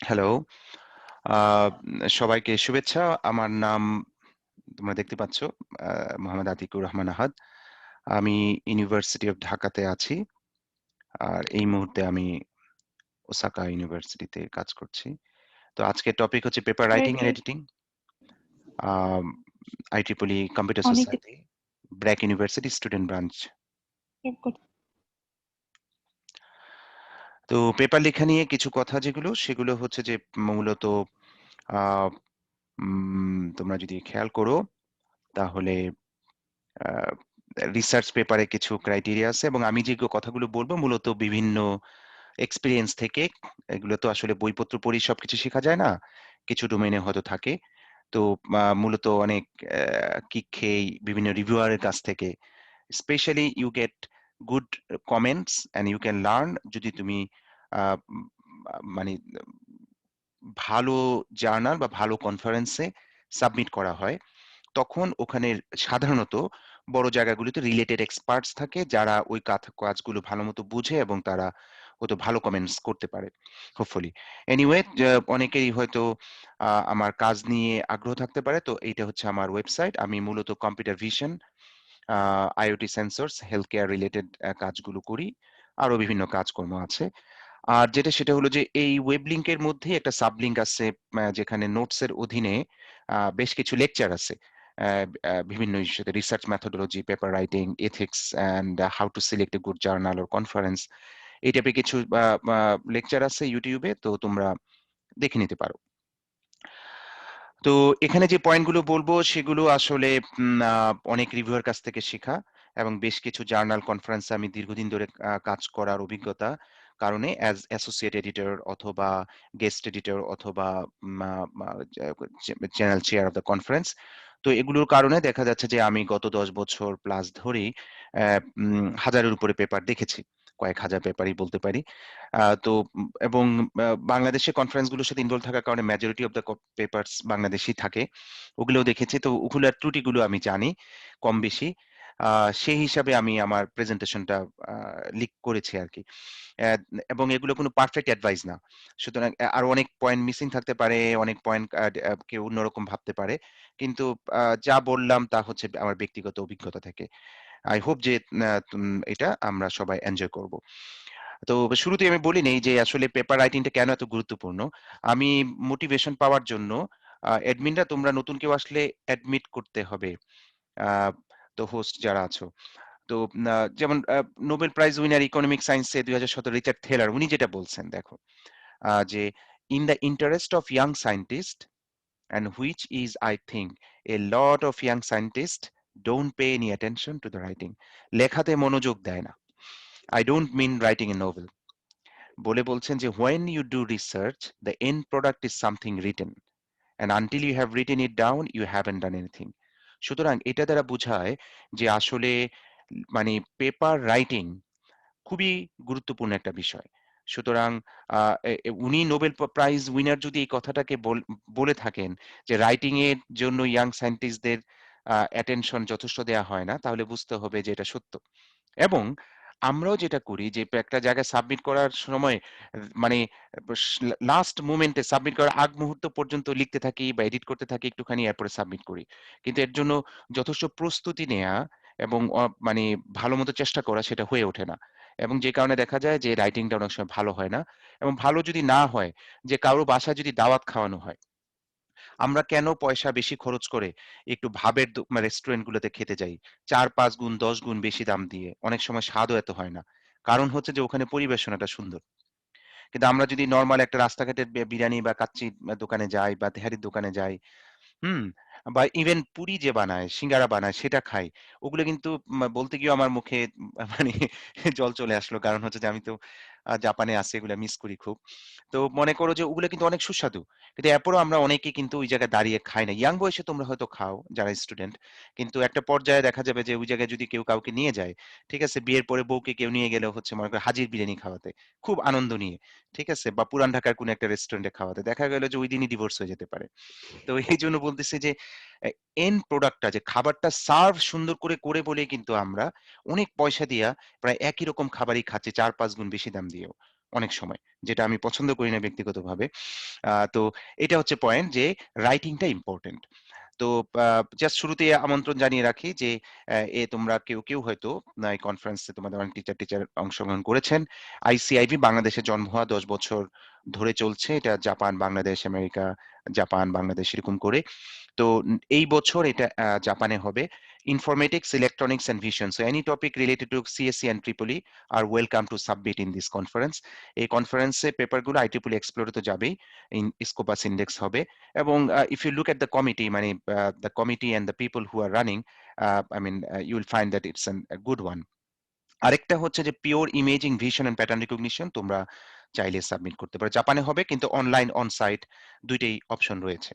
Hello. আ সবাইকে শুভেচ্ছা। আমার নাম তোমরা দেখতে পাচ্ছ মোহাম্মদ আতিকুর রহমান আহাদ। আমি ইউনিভার্সিটি অফ ঢাকাতে আছি। আর এই মুহূর্তে আমি ওসাকা ইউনিভার্সিটিতে কাজ করছি। তো আজকের টপিক হচ্ছে paper Very writing and good. Editing. Um IEEE computer অনেক society, BRAC university student branch. good. তো পেপার লেখা নিয়ে কিছু কথা সেগুলো হচ্ছে যে মূলত আ তোমরা যদি খেয়াল করো তাহলে আ রিসার্চ পেপারে কিছু ক্রাইটেরিয়া আছে এবং আমি যে কথাগুলো বলব মূলত বিভিন্ন এক্সপেরিয়েন্স থেকে। এগুলো তো আসলে বইপত্র পড়েই সবকিছু শেখা যায় না। কিছু ডোমেইনে হয়তো থাকে। তো মূলত অনেক কিক খেয়েই বিভিন্ন রিভিউয়ারের কাছ থেকে specially you get good comments and you can learn যদি তুমি আ মানে ভালো জার্নাল বা ভালো কনফারেন্সে সাবমিট করা হয়। তখন ওখানে সাধারণত বড় জায়গাগুলোতে রিলেটেড এক্সপার্টস থাকে যারা ওই কাজগুলো ভালোমতো বুঝে এবং তারা হয়তো ভালো কমেন্টস করতে পারে হোপফুলি। এনিওয়ে অনেকেরই হয়তো আমার কাজ নিয়ে আগ্রহ থাকতে পারে। তো এইটা হচ্ছে আমার ওয়েবসাইট। আমি মূলত computer vision, IoT sensors, health care related কাজগুলো করি। আরো বিভিন্ন কাজকর্ম আছে। আর সেটা হলো যে এই ওয়েব লিংকের মধ্যেই একটা সাবলিংক আছে যেখানে নোটস এর অধীনে বেশ কিছু লেকচার আছে। বিভিন্ন ইস্যুতে research methodology, paper writing, ethics and how to select A good journal or conference. এই টাইপের কিছু লেকচার আছে ইউটিউবে, তো তোমরা দেখে নিতে পারো। তো এখানে যে পয়েন্টগুলো বলবো সেগুলো আসলে অনেক রিভিউয়ার কাছ থেকে শেখা এবং বেশ কিছু জার্নাল কনফারেন্সে আমি দীর্ঘদিন ধরে কাজ করার অভিজ্ঞতা কারণে অ্যাজ অ্যাসোসিয়েট এডিটর অথবা গেস্ট এডিটর অথবা channel chair of the conference. তো এগুলোর কারণে দেখা যাচ্ছে যে আমি গত 10 বছর প্লাস ধরেই হাজারের উপরে পেপার দেখেছি। কয়েক হাজার পেপারই বলতে পারি। তো এবং বাংলাদেশে কনফারেন্স গুলোর সাথে ইনভলভ থাকার কারণে majority of the papers Bangladeshi থাকে। ওগুলোও দেখেছি। তো ওগুলার ত্রুটিগুলো আমি জানি কম বেশি। সেই হিসাবে আমি আমার প্রেজেন্টেশনটা লিক করেছি আরকি। অ্যা এবং এগুলো কোনো পারফেক্ট অ্যাডভাইস না। সুতরাং আরো অনেক পয়েন্ট মিসিং থাকতে পারে, অনেক পয়েন্ট কেউ অন্যরকম ভাবতে পারে। কিন্তু যা বললাম তা হচ্ছে আমার ব্যক্তিগত অভিজ্ঞতা থেকে। আই হোপ যে এটা আমরা সবাই এনজয় করব। তো শুরুতেই আমি বলে নেই যে আসলে পেপার রাইটিংটা কেন এত গুরুত্বপূর্ণ। আমি মোটিভেশন পাওয়ার জন্য অ্যাডমিনরা তোমরা নতুন কেউ আসলে অ্যাডমিট করতে হবে। আ তো হোস্ট যারা আছো। তো যেমন নোবেল প্রাইজ উইনার ইকোনমিক সায়েন্সে ২০১৭ রিচার্ড থেলার উনি যেটা বলছেন দেখো যে in the interest of young scientist and which is I think a lot of young scientist don't pay any attention to the writing. লেখাতে মনোযোগ দেয় না। I don't mean writing a novel. বলছেন যে when you do research the end product is something written and until you have written it down you haven't done anything. সুতরাং এটা দ্বারা বোঝায় যে আসলে মানে পেপার রাইটিং খুবই গুরুত্বপূর্ণ একটা বিষয়। সুতরাং উনি নোবেল প্রাইজ উইনার যদি এই কথাটাকে বলে থাকেন যে রাইটিং এর জন্য ইয়াং সায়েন্টিস্টদের অ্যাটেনশন যথেষ্ট দেয়া হয় না, তাহলে বুঝতে হবে যে এটা সত্য। এবং আমরাও যেটা করি যে একটা জায়গায় সাবমিট করার সময় মানে লাস্ট মোমেন্টে সাবমিট করার আগ মুহূর্ত পর্যন্ত লিখতে থাকি বা এডিট করতে থাকি একটুখানি, এরপরে সাবমিট করি। কিন্তু এর জন্য যথেষ্ট প্রস্তুতি নেয়া এবং মানে ভালোমতো চেষ্টা করা সেটা হয়ে ওঠে না। এবং যে কারণে দেখা যায় যে রাইটিংটা অনেক সময় ভালো হয় না। এবং ভালো যদি না হয়, যে কারো বাসায় যদি দাওয়াত খাওয়ানো হয়, আমরা কেন পয়সা বেশি খরচ করে একটু ভাবের রেস্টুরেন্ট গুলোতে খেতে যাই ৪-৫ গুণ ১০ গুণ বেশি দাম দিয়ে, অনেক সময় স্বাদও এত হয় না। কারণ হচ্ছে যে ওখানে পরিবেশনাটা সুন্দর। কিন্তু আমরা যদি নরমাল একটা রাস্তাঘাটের বিরিয়ানি বা কাচ্চি দোকানে যাই বা তেহারির দোকানে যাই, হুম? বা ইভেন পুরি যে বানায়, সিঙ্গারা বানায় সেটা খাই। ওগুলো কিন্তু বলতে গিয়েও আমার মুখে মানে জল চলে আসলো। কারণ হচ্ছে যে আমি তো জাপানে আছি, এগুলা মিস করি খুব। তো মনে করো যে ওগুলো কিন্তু অনেক সুস্বাদু। কিন্তু এরপরেও আমরা অনেকেই কিন্তু ওই জায়গায় দাঁড়িয়ে খাই না। ইয়াং বয়সে তোমরা হয়তো খাও যারা স্টুডেন্ট। কিন্তু একটা পর্যায়ে দেখা যাবে যে ওই জায়গায় যদি কেউ কাউকে নিয়ে যায়, ঠিক আছে? বিয়ের পরে বউকে কেউ নিয়ে গেলেও হচ্ছে মনে করো হাজির বিরিয়ানি খাওয়াতে। খুব আনন্দ নিয়ে। ঠিক আছে? বা পুরান ঢাকার কোনো একটা রেস্টুরেন্টে খাওয়াতে। দেখা গেল যে ঐদিনই ডিভোর্স হয়ে যেতে পারে। তো এইজন্য বলতেছি যে এন্ড প্রোডাক্টটা যে খাবারটা সার্ভ সুন্দর করে বলেই কিন্তু আমরা অনেক পয়সা দিয়া প্রায় একই রকম খাবারই খাচ্ছি ৪-৫ গুণ বেশি দাম দিয়েও। অনেক সময়, যেটা আমি পছন্দ করি না ব্যক্তিগতভাবে। তো এটা হচ্ছে পয়েন্ট যে রাইটিংটা ইম্পোর্টেন্ট। তো জাস্ট শুরুতেই আমন্ত্রণ জানিয়ে রাখি যে তোমরা কেউ হয়তো এই কনফারেন্সে তোমাদের অনেক টিচার অংশগ্রহণ করেছেন। আইসিআইভি বাংলাদেশে জন্ম হওয়া ১০ বছর ধরে চলছে। এটা Japan, Bangladesh, America, Japan, Bangladesh এরকম করে। তো এই বছর এটা জাপানে হবে। Informatics, electronics and vision. So any topic related to CSC and triple E are welcome to submit in this conference. এই কনফারেন্সে পেপারগুলো আইট্রিপলি এক্সপ্লোরে তো যাবেই, স্কোপাস ইন্ডেক্স হবে। এবং if you look at the committee, মানে the committee and the people who are running, I mean you will find that it's good one. আরেকটা হচ্ছে যে pure imaging, vision and pattern recognition তোমরা চাইলে submit করতে পারো। জাপানে হবে, কিন্তু অনলাইন অন সাইট দুইটাই অপশন রয়েছে।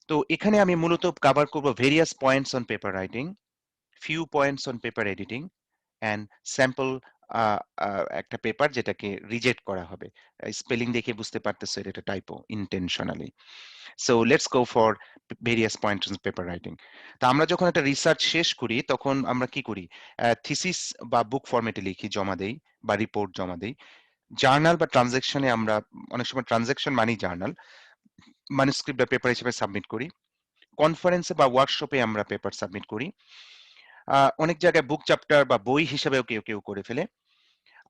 তো এখানে আমি মূলত কভার করব various points on paper writing, few points on paper editing and sample একটা পেপার যেটাকে রিজেক্ট করা হবে। স্পেলিং দেখে বুঝতে পারতেছো এটা একটা typo intentionally. So let's go for various points on paper writing. তা আমরা যখন একটা রিসার্চ শেষ করি তখন আমরা কি করি? থিসিস বা বুক ফরম্যাটে লিখি, জমা দেই বা রিপোর্ট জমা দেই। জার্নাল বা ট্রানজ্যাকশনে আমরা অনেক সময় ট্রানজ্যাকশন মানেই জার্নাল, ম্যানুস্ক্রিপ্ট বা পেপার হিসেবে সাবমিট করি। কনফারেন্সে বা ওয়ার্কশপে আমরা পেপার সাবমিট করি। অনেক জায়গায় বুক চ্যাপ্টার বা বই হিসেবেও কেউ করে ফেলে।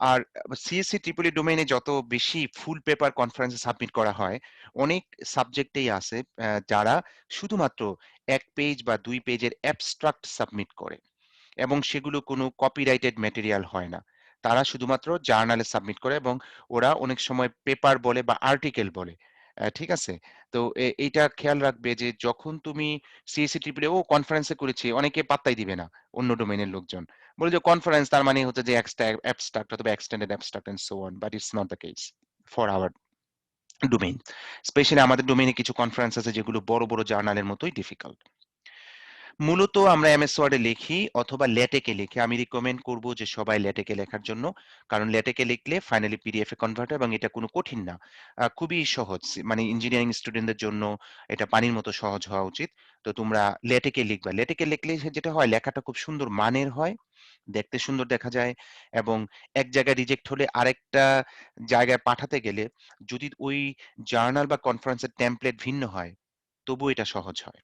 আর সিএসসি ট্রিপলি ডোমেইনে যত বেশি ফুল পেপার কনফারেন্সে সাবমিট করা হয়, অনেক সাবজেক্টেই আছে যারা শুধুমাত্র ১ পেজ বা ২ পেজের অ্যাবস্ট্রাক্ট সাবমিট করে এবং সেগুলো কোনো কপিরাইটেড ম্যাটেরিয়াল হয় না। তারা শুধুমাত্র জার্নালে সাবমিট করে এবং ওরা অনেক সময় পেপার বলে বা আর্টিকেল বলে। ঠিক আছে? তো এইটা খেয়াল রাখবে যে যখন তুমি সিএসসি ট্রিপল ও কনফারেন্সে করেছি, অনেকে পাত্তাই দিবে না, অন্য ডোমেইনের লোকজন। বলে যে কনফারেন্স তার মানে হচ্ছে যে অ্যাবস্ট্রাক্ট অথবা extended abstract and so on, but it's not the case for our domain. Specially আমাদের ডোমেইনে কিছু কনফারেন্স আছে যেগুলো বড় জার্নালের মতোই ডিফিকাল্ট। মূলত আমরা এমএস ওয়ার্ডে লিখি অথবা ল্যাটেকে লিখি। আমি রিকমেন্ড করব যে সবাই ল্যাটেকে লেখার জন্য। কারণ ল্যাটেকে লিখলে ফাইনালি পিডিএফ এ কনভার্ট হয় এবং এটা কোনো কঠিন না। খুবই সহজ। মানে ইঞ্জিনিয়ারিং স্টুডেন্টদের জন্য এটা পানির মতো সহজ হওয়া উচিত। তো তোমরা ল্যাটেকে লিখবা। ল্যাটেকে লিখলে যেটা হয়, লেখাটা খুব সুন্দর মানের হয়, দেখতে সুন্দর দেখা যায় এবং এক জায়গায় রিজেক্ট হলে আরেকটা জায়গায় পাঠাতে গেলে যদি ওই জার্নাল বা কনফারেন্সের টেমপ্লেট ভিন্ন হয়, তবুও এটা সহজ হয়।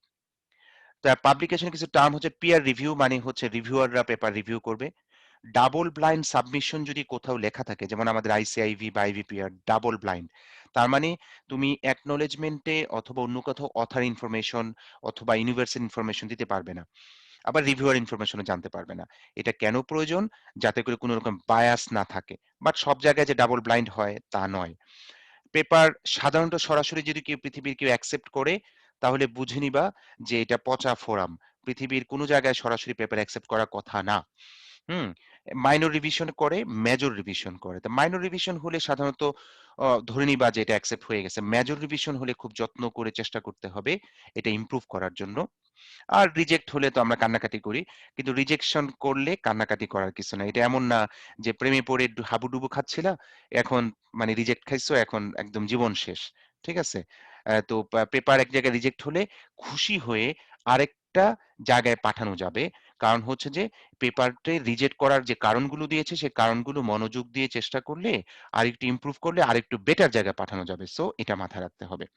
পাবলিকেশনের কিছু টার্ম হচ্ছে পিয়ার রিভিউ, মানে হচ্ছে রিভিউয়াররা পেপার রিভিউ করবে। ডাবল ব্লাইন্ড সাবমিশন যদি কোথাও লেখা থাকে, যেমন আমাদের আইসিআইভি বা আইভিপিআর ডাবল ব্লাইন্ড, তার মানে তুমি অ্যাকনোলেজমেন্টে অথবা অন্য কোথাও অথার ইনফরমেশন অথবা ইউনিভার্সাল ইনফরমেশন দিতে পারবে না, আবার রিভিউয়ার ইনফরমেশনও জানতে পারবে না। এটা কেন প্রয়োজন? যাতে করে কোনো রকম বায়াস না থাকে। বাট সব জায়গায় যে ডাবল ব্লাইন্ড হয় তা নয়। পেপার সাধারণত সরাসরি যদি পৃথিবীর কেউ অ্যাকসেপ্ট করে, তাহলে বুঝে নিবা যে এটা পচা ফোরাম। পৃথিবীর কোনো জায়গায় সরাসরি পেপার অ্যাকসেপ্ট করার কথা না। হুম? মাইনর রিভিশন করে, মেজর রিভিশন করে। তো মাইনর রিভিশন হলে সাধারণত ধরে নিবা যে এটা অ্যাকসেপ্ট হয়ে গেছে। মেজর রিভিশন হলে খুব যত্ন করে চেষ্টা করতে হবে এটা ইমপ্রুভ করার জন্য। আর রিজেক্ট হলে তো আমরা কান্নাকাটি করি। কিন্তু রিজেকশন করলে কান্নাকাটি করার কিছু নাই। এটা এমন না যে প্রেমে পড়ে হাবুডুবু খাচ্ছিলা, এখন মানে রিজেক্ট খাইছো, এখন একদম জীবন শেষ। ঠিক আছে? তো পেপার এক জায়গায় রিজেক্ট হলে খুশি হয়ে আরেকটা জায়গায় পাঠানো যাবে। কারণ হচ্ছে যে পেপারটা রিজেক্ট করার যে কারণগুলো দিয়েছে, সে কারণগুলো মনোযোগ দিয়ে চেষ্টা করলে আরেকটু ইমপ্রুভ করলে আরেকটু বেটার জায়গায় পাঠানো যাবে। সো এটা মাথায় রাখতে হবে।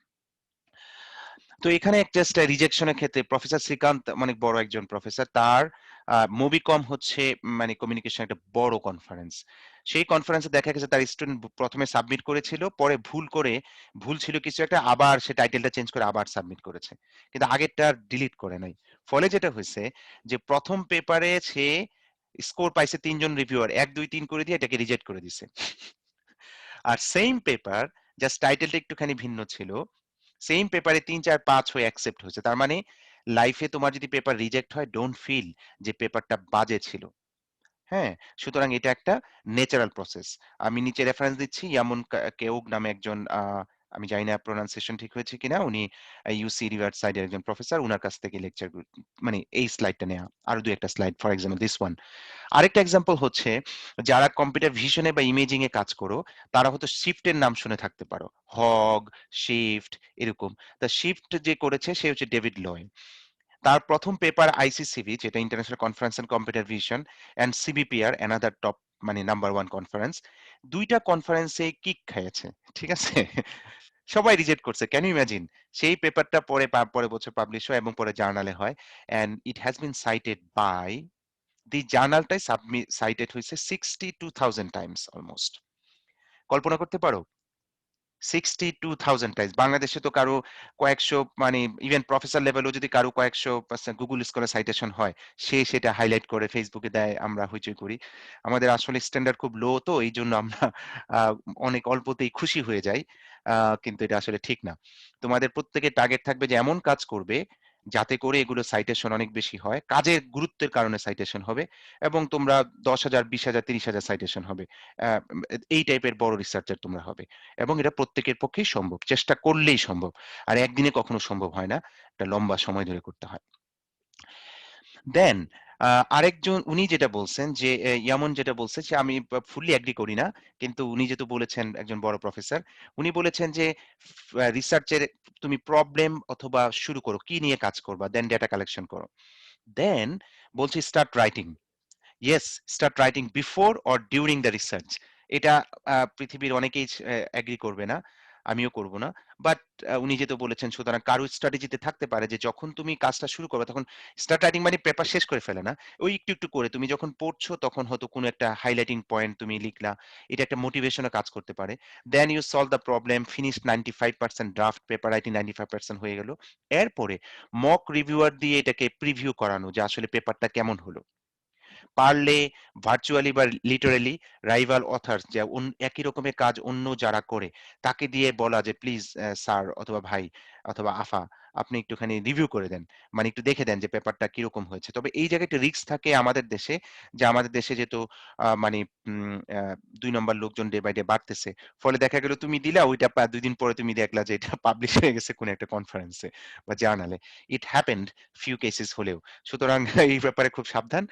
তো এখানে জাস্ট রিজেকশনের ক্ষেত্রে প্রফেসর শ্রীকান্ত অনেক বড় একজন প্রফেসর, তার মুবিকম হচ্ছে মানে কমিউনিকেশন একটা বড় কনফারেন্স। সেই কনফারেন্সে দেখা গেছে তার স্টুডেন্ট প্রথমে সাবমিট করেছিল, পরে ভুল ছিল কিছু একটা, আবার সে টাইটেলটা চেঞ্জ করে আবার সাবমিট করেছে, কিন্তু আগেরটা ডিলিট করে নাই। ফলে যেটা হয়েছে যে প্রথম পেপারে সে স্কোর পাইছে, ৩ জন রিভিউয়ার ১ ২ ৩ করে দিয়ে এটাকে রিজেক্ট করে দিছে। আর সেম পেপার, জাস্ট টাইটেলটা একটুখানি ভিন্ন ছিল, সেম পেপারে ৩ ৪ ৫ হয়ে অ্যাকসেপ্ট হয়েছে। তার মানে লাইফে তোমার যদি পেপার রিজেক্ট হয়, ডোন্ট ফিল যে পেপারটা বাজে ছিল। হ্যাঁ? সুতরাং এটা একটা ন্যাচারাল প্রসেস। আমি নিচে রেফারেন্স দিচ্ছি। ইয়ামুন কেউগ নামে একজন, আমি জানি না প্রনাউন্সিয়েশন ঠিক হয়েছে কিনা। উনি ইউসি রিভার্সাইড এর একজন প্রফেসর। উনার কাছ থেকে লেকচার মানে এই স্লাইডটা নেয়া। আরো ২ একটা slide, for example this one. আরেকটা এক্সাম্পল হচ্ছে, যারা কম্পিউটার ভিশনে বা ইমেজিং এ কাজ করো, তারা হয়তো শিফটের নাম শুনে থাকতে পারো। হগ, শিফট এরকম। তা শিফট যে করেছে সে হচ্ছে ডেভিড লয়। তার প্রথম পেপার আইসিসিভি, যেটা international conference on computer vision, and CVPR another top মানে নাম্বার ওয়ান কনফারেন্স। ২ টা কনফারেন্সে কিক খাইয়েছে। ঠিক আছে? সবাই রিজেক্ট করছে। Can you imagine? সেই পেপারটা পরের বছর পাবলিশ হয় এবং পরে জার্নালে হয়। And it has been cited by the জার্নালটাই সাইটেড হইছে 62,000 টাইমস অলমোস্ট। কল্পনা করতে পারো? 62,000 টাইমস। বাংলাদেশে তো কারো কয়েকশো মানে ইভেন প্রফেসর লেভেলেও যদি কারো কয়েকশো গুগল স্কলার সাইটেশন হয়, সে সেটা হাইলাইট করে ফেসবুকে দেয়, আমরা হইচই করি। আমাদের আসলে স্ট্যান্ডার্ড খুব লো তো এইজন্য আমরা আ অনেক অল্পতেই খুশি হয়ে যাই। আ কিন্তু এটা আসলে ঠিক না। তোমাদের প্রত্যেকের টার্গেট থাকবে যে এমন কাজ করবে, যাতে করে এগুলো সাইটেশন অনেক বেশি হয়। কাজের গুরুত্বের কারণে সাইটেশন হবে এবং তোমরা ১০,০০০, ২০,০০০, ৩০,০০০ সাইটেশন হবে। আ এই টাইপের বড় রিসার্চার তোমরা হবে। এবং এটা প্রত্যেকের পক্ষেই সম্ভব। চেষ্টা করলেই সম্ভব। আর একদিনে কখনো সম্ভব হয় না। এটা লম্বা সময় ধরে করতে হয়। দেন আ আরেকজন উনি যেটা বলছেন যে ইয়ামন যেটা বলছে যে আমি ফুললি এগ্রি করি না। কিন্তু উনি যেহেতু বলেছেন একজন বড় প্রফেসর, উনি বলেছেন যে রিসার্চের তুমি প্রবলেম অথবা শুরু করো। কি নিয়ে কাজ করবা? দেন ডেটা কালেকশন করো। দেন বলছে start writing. Yes, start writing before or during the research. এটা পৃথিবীর অনেকেই এগ্রি করবে না। আমিও করব না। বাট উনি যেহেতু বলেছেন সুতরাং কারো স্ট্র্যাটেজিতে থাকতে পারে যে যখন তুমি কাজটা শুরু করবে তখন স্টার্ট রাইটিং মানে পেপার শেষ করে ফেলে না। ওই একটু, একটু করে তুমি যখন পড়ছো তখন হয়তো কোনো একটা হাইলাইটিং পয়েন্ট তুমি লিখলা। এটা একটা মোটিভেশন এ কাজ করতে পারে। Then you solve the problem, finish 95% draft paper writing 95% হয়ে গেল। এরপরে মক রিভিউয়ার দিয়ে এটাকে প্রিভিউ করানো যে আসলে পেপারটা কেমন হলো। পারলে ভার্চুয়ালি বা লিটারেলি রাইভাল অথার্স যে একই রকমের কাজ অন্য যারা করে তাকে দিয়ে বলা যে প্লিজ স্যার অথবা ভাই অথবা আফা আপনি একটুখানি রিভিউ করে দেন, মানে একটু দেখে দেন যে পেপারটা কিরকম হয়েছে। তবে এই জায়গায় একটা রিস্ক থাকে আমাদের দেশে, যে আমাদের দেশে যেহেতু মানে ২ নম্বর লোকজন ডে বাই ডে বাড়তেছে, ফলে দেখা গেল তুমি দিলা ওইটা ২ দিন পরে তুমি দেখলা যে এটা পাবলিশ হয়ে গেছে কোনো একটা কনফারেন্সে বা জার্নালে। ইট হ্যাপেন্ড ফিউ কেসেস হলেও। সুতরাং এই ব্যাপারে খুব সাবধান।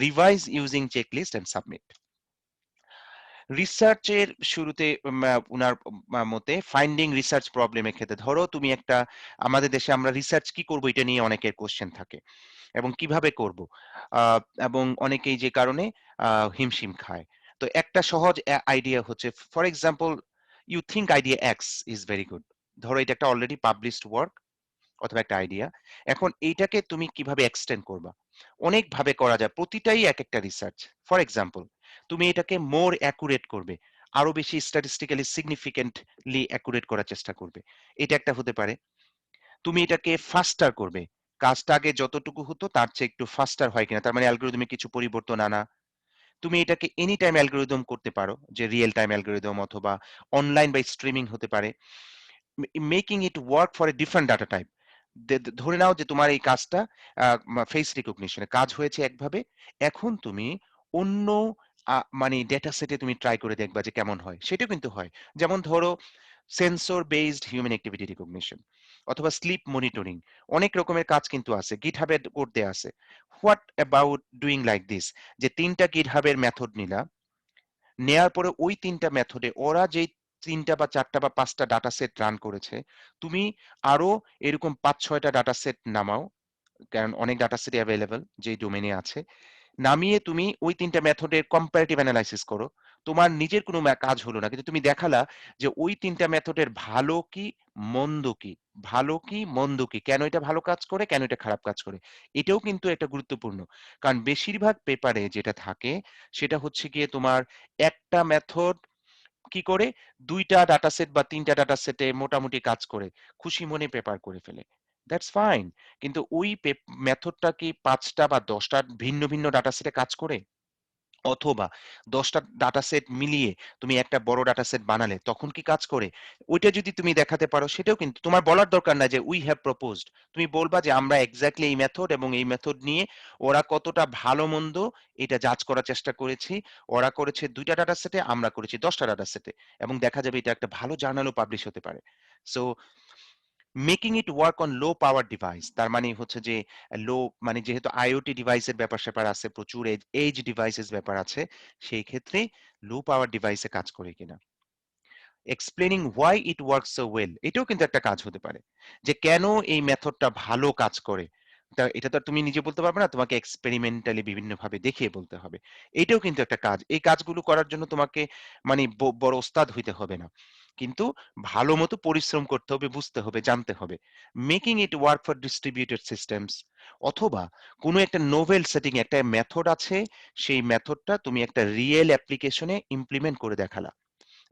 Revise using checklist and submit. রিসার্চের শুরুতে উনার মতে ফাইন্ডিং রিসার্চ প্রবলেমের ক্ষেত্রে ধরো তুমি একটা, আমাদের দেশে আমরা রিসার্চ কি করব এটা নিয়ে অনেকের কোশ্চেন থাকে এবং কিভাবে করব, এবং অনেকেই যে কারণে হিমশিম খায়। তো একটা সহজ আইডিয়া হচ্ছে, for example you think idea X is very good. ধরো এটা একটা অলরেডি পাবলিশড ওয়ার্ক অথবা একটা আইডিয়া। এখন এইটাকে তুমি কিভাবে এক্সটেন্ড করবা? অনেকভাবে করা যায়। প্রতিটাই একেকটা রিসার্চ। ফর এক্সাম্পল তুমি এটাকে মোর অ্যাকুরেট করবে। আরো বেশি স্ট্যাটিস্টিক্যালি সিগনিফিক্যান্টলি অ্যাকুরেট করার চেষ্টা করবে। এটা একটা হতে পারে। তুমি এটাকে ফাস্টার করবে। কাজটা আগে যতটুকু হতো তার চেয়ে একটু ফাস্টার হয় কিনা। তার মানে অ্যালগরিদমে কিছু পরিবর্তন আনা। তুমি এটাকে এনি টাইম অ্যালগরিদম করতে পারো। যে রিয়েল টাইম অ্যালগরিদম অথবা অনলাইন বা স্ট্রিমিং হতে পারে। Making it work for a different data type. ধরে নাও যে তোমার এই কাজটা ফেস রিকগনিশনে কাজ হয়েছে একভাবে, এখন তুমি অন্য মানে ডেটা সেটে তুমি ট্রাই করে দেখবা যে কেমন হয়, সেটাও কিন্তু হয়। যেমন ধরো sensor based human activity recognition অথবা স্লিপ মনিটরিং, অনেক রকমের কাজ কিন্তু আছে, গিটহাবের কোড দেয়া আছে। What about doing like this, যে ৩টা গিটহাবের মেথড নিলা, নেয়ার পরে ওই ৩টা মেথডে ওরা যেই ৩টা বা ৪টা বা ৫টা ডাটা সেট রান করেছে, তুমি আরো এরকম ৫-৬ টা ডাটা সেট নামাও। কারণ অনেক ডাটা সেটই এভেইলেবল যেই ডোমেইনে আছে। নামিয়ে তুমি ওই ৩টা মেথডের কম্পারেটিভ এনালাইসিস করো। তোমার নিজের কোনো কাজ হলো না। কিন্তু তুমি দেখালা যে ওই ৩টা মেথডের ভালো কি, মন্দ কি, ভালো কি, মন্দ কি, কেন এটা ভালো কাজ করে, কেন এটা খারাপ কাজ করে। এটাও কিন্তু একটা গুরুত্বপূর্ণ। কারণ বেশিরভাগ পেপারে যেটা থাকে সেটা হচ্ছে গিয়ে তোমার একটা মেথড কি করে ২ টা ডাটা সেট বা ৩ টা ডাটা সেটে মোটামুটি কাজ করে খুশি মনে পেপার করে ফেলে। That's fine. কিন্তু ওই মেথডটা কি ৫ টা বা ১০ টা ভিন্ন, ভিন্ন ডাটা সেটে কাজ করে? অথবা ১০ টা ডাটা সেট মিলিয়ে তুমি একটা বড় ডাটা সেট বানালে তখন কি কাজ করে? ওইটা যদি তুমি দেখাতে পারো সেটাও কিন্তু তোমার বলার দরকার নাই যে উই হ্যাভ প্রপোজড। তুমি বলবা যে আমরা এক্সাক্টলি এই মেথড এবং এই মেথড নিয়ে ওরা কতটা ভালো-মন্দ এটা জাজ করার চেষ্টা করেছি। ওরা করেছে ২ টা ডাটা সেটে, আমরা করেছি ১০ টা ডাটা সেটে। এবং দেখা যাবে এটা একটা ভালো জার্নালও পাবলিশ হতে পারে। So making it work on low power device, তার মানে হচ্ছে যে লো মানে যেহেতু আইওটি ডিভাইসের ব্যাপার-স্যাপার আছে, প্রচুর এজ ডিভাইসেস ব্যাপার আছে, সেই ক্ষেত্রে লো পাওয়ার ডিভাইসে কাজ করে কিনা। Explaining why it works so well, এটাও কিন্তু একটা কাজ হতে পারে। যে কেন এই মেথডটা ভালো কাজ করে। এটা তো আর তুমি নিজে বলতে পারবে না। তোমাকে এক্সপেরিমেন্টালি বিভিন্নভাবে দেখিয়ে বলতে হবে। এটাও কিন্তু একটা কাজ। এই কাজগুলো করার জন্য তোমাকে মানে বড় ওস্তাদ হইতে হবে না। কিন্তু ভালোমতো পরিশ্রম করতে হবে, বুঝতে হবে, জানতে হবে। Making it work for distributed systems, অথবা কোনো একটা নোভেল সেটিং এ একটা মেথড আছে, সেই মেথডটা তুমি একটা রিয়েল অ্যাপ্লিকেশনে ইমপ্লিমেন্ট করে দেখালা।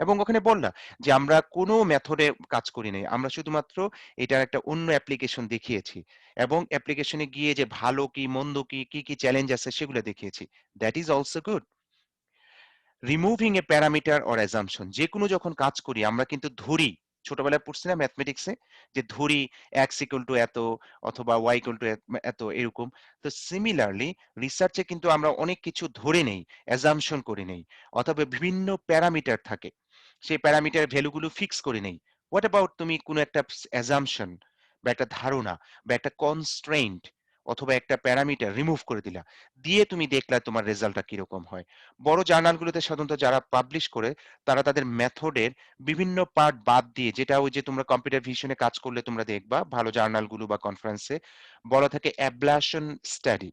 এবং ওখানে বললা যে আমরা কোনো মেথডে কাজ করি নাই। আমরা শুধুমাত্র এটার একটা অন্য অ্যাপ্লিকেশন দেখিয়েছি। এবং অ্যাপ্লিকেশনে গিয়ে যে ভালো কি, মন্দ কি, কি চ্যালেঞ্জ আছে সেগুলো দেখিয়েছি। That is also good. Removing A parameter or assumption, যেকোনো যখন কাজ করি আমরা কিন্তু ধরি, ছোটবেলায় পড়ছি না ম্যাথমেটিক্সে, যে ধরি এক্স ইকুয়াল টু এত অথবা ওয়াই ইকুয়াল টু এত এরকম। তো সিমিলারলি রিসার্চে কিন্তু আমরা অনেক কিছু ধরে নেই, অ্যাসাম্পশন করে নেই, অথবা বিভিন্ন প্যারামিটার থাকে, সেই প্যারামিটার ভ্যালুগুলো ফিক্স করে নেই। হোয়াট অ্যাবাউট তুমি কোনো একটা অ্যাসাম্পশন বা একটা ধারণা বা একটা কনস্ট্রেইন্ট অথবা একটা প্যারামিটার রিমুভ করে দিলা, দিয়ে তুমি দেখলা তোমার রেজাল্টটা কিরকম হয়। বড় জার্নালগুলোতে সাধারণত যারা পাবলিশ করে তারা তাদের মেথডের বিভিন্ন পার্ট বাদ দিয়ে, যেটা ওই যে তোমরা কম্পিউটার ভিশনে কাজ করলে তোমরা দেখবা ভালো জার্নালগুলো বা কনফারেন্সে বলা থাকে অ্যাবলাশন স্টাডি।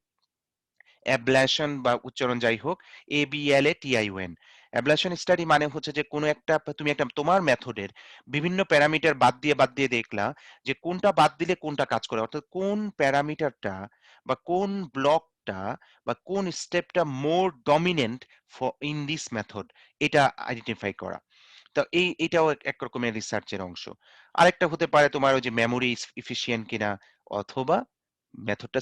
অ্যাবলেশন বা উচ্চারণ যাই হোক, ABLATION। অ্যাবলেশন স্টাডি মানে হচ্ছে যে কোনো একটা তুমি একটা তোমার মেথডের বিভিন্ন প্যারামিটার বাদ দিয়ে দেখলা যে কোনটা বাদ দিলে কোনটা কাজ করে, অর্থাৎ কোন প্যারামিটারটা বা কোন ব্লকটা বা কোন স্টেপটা more dominant for in this method, এটা আইডেন্টিফাই করা। তো এটাও এক রকমের রিসার্চের অংশ। আরেকটা হতে পারে তোমার ওই যে মেমোরি এফিশিয়েন্ট কিনা, অথবা মেথডটা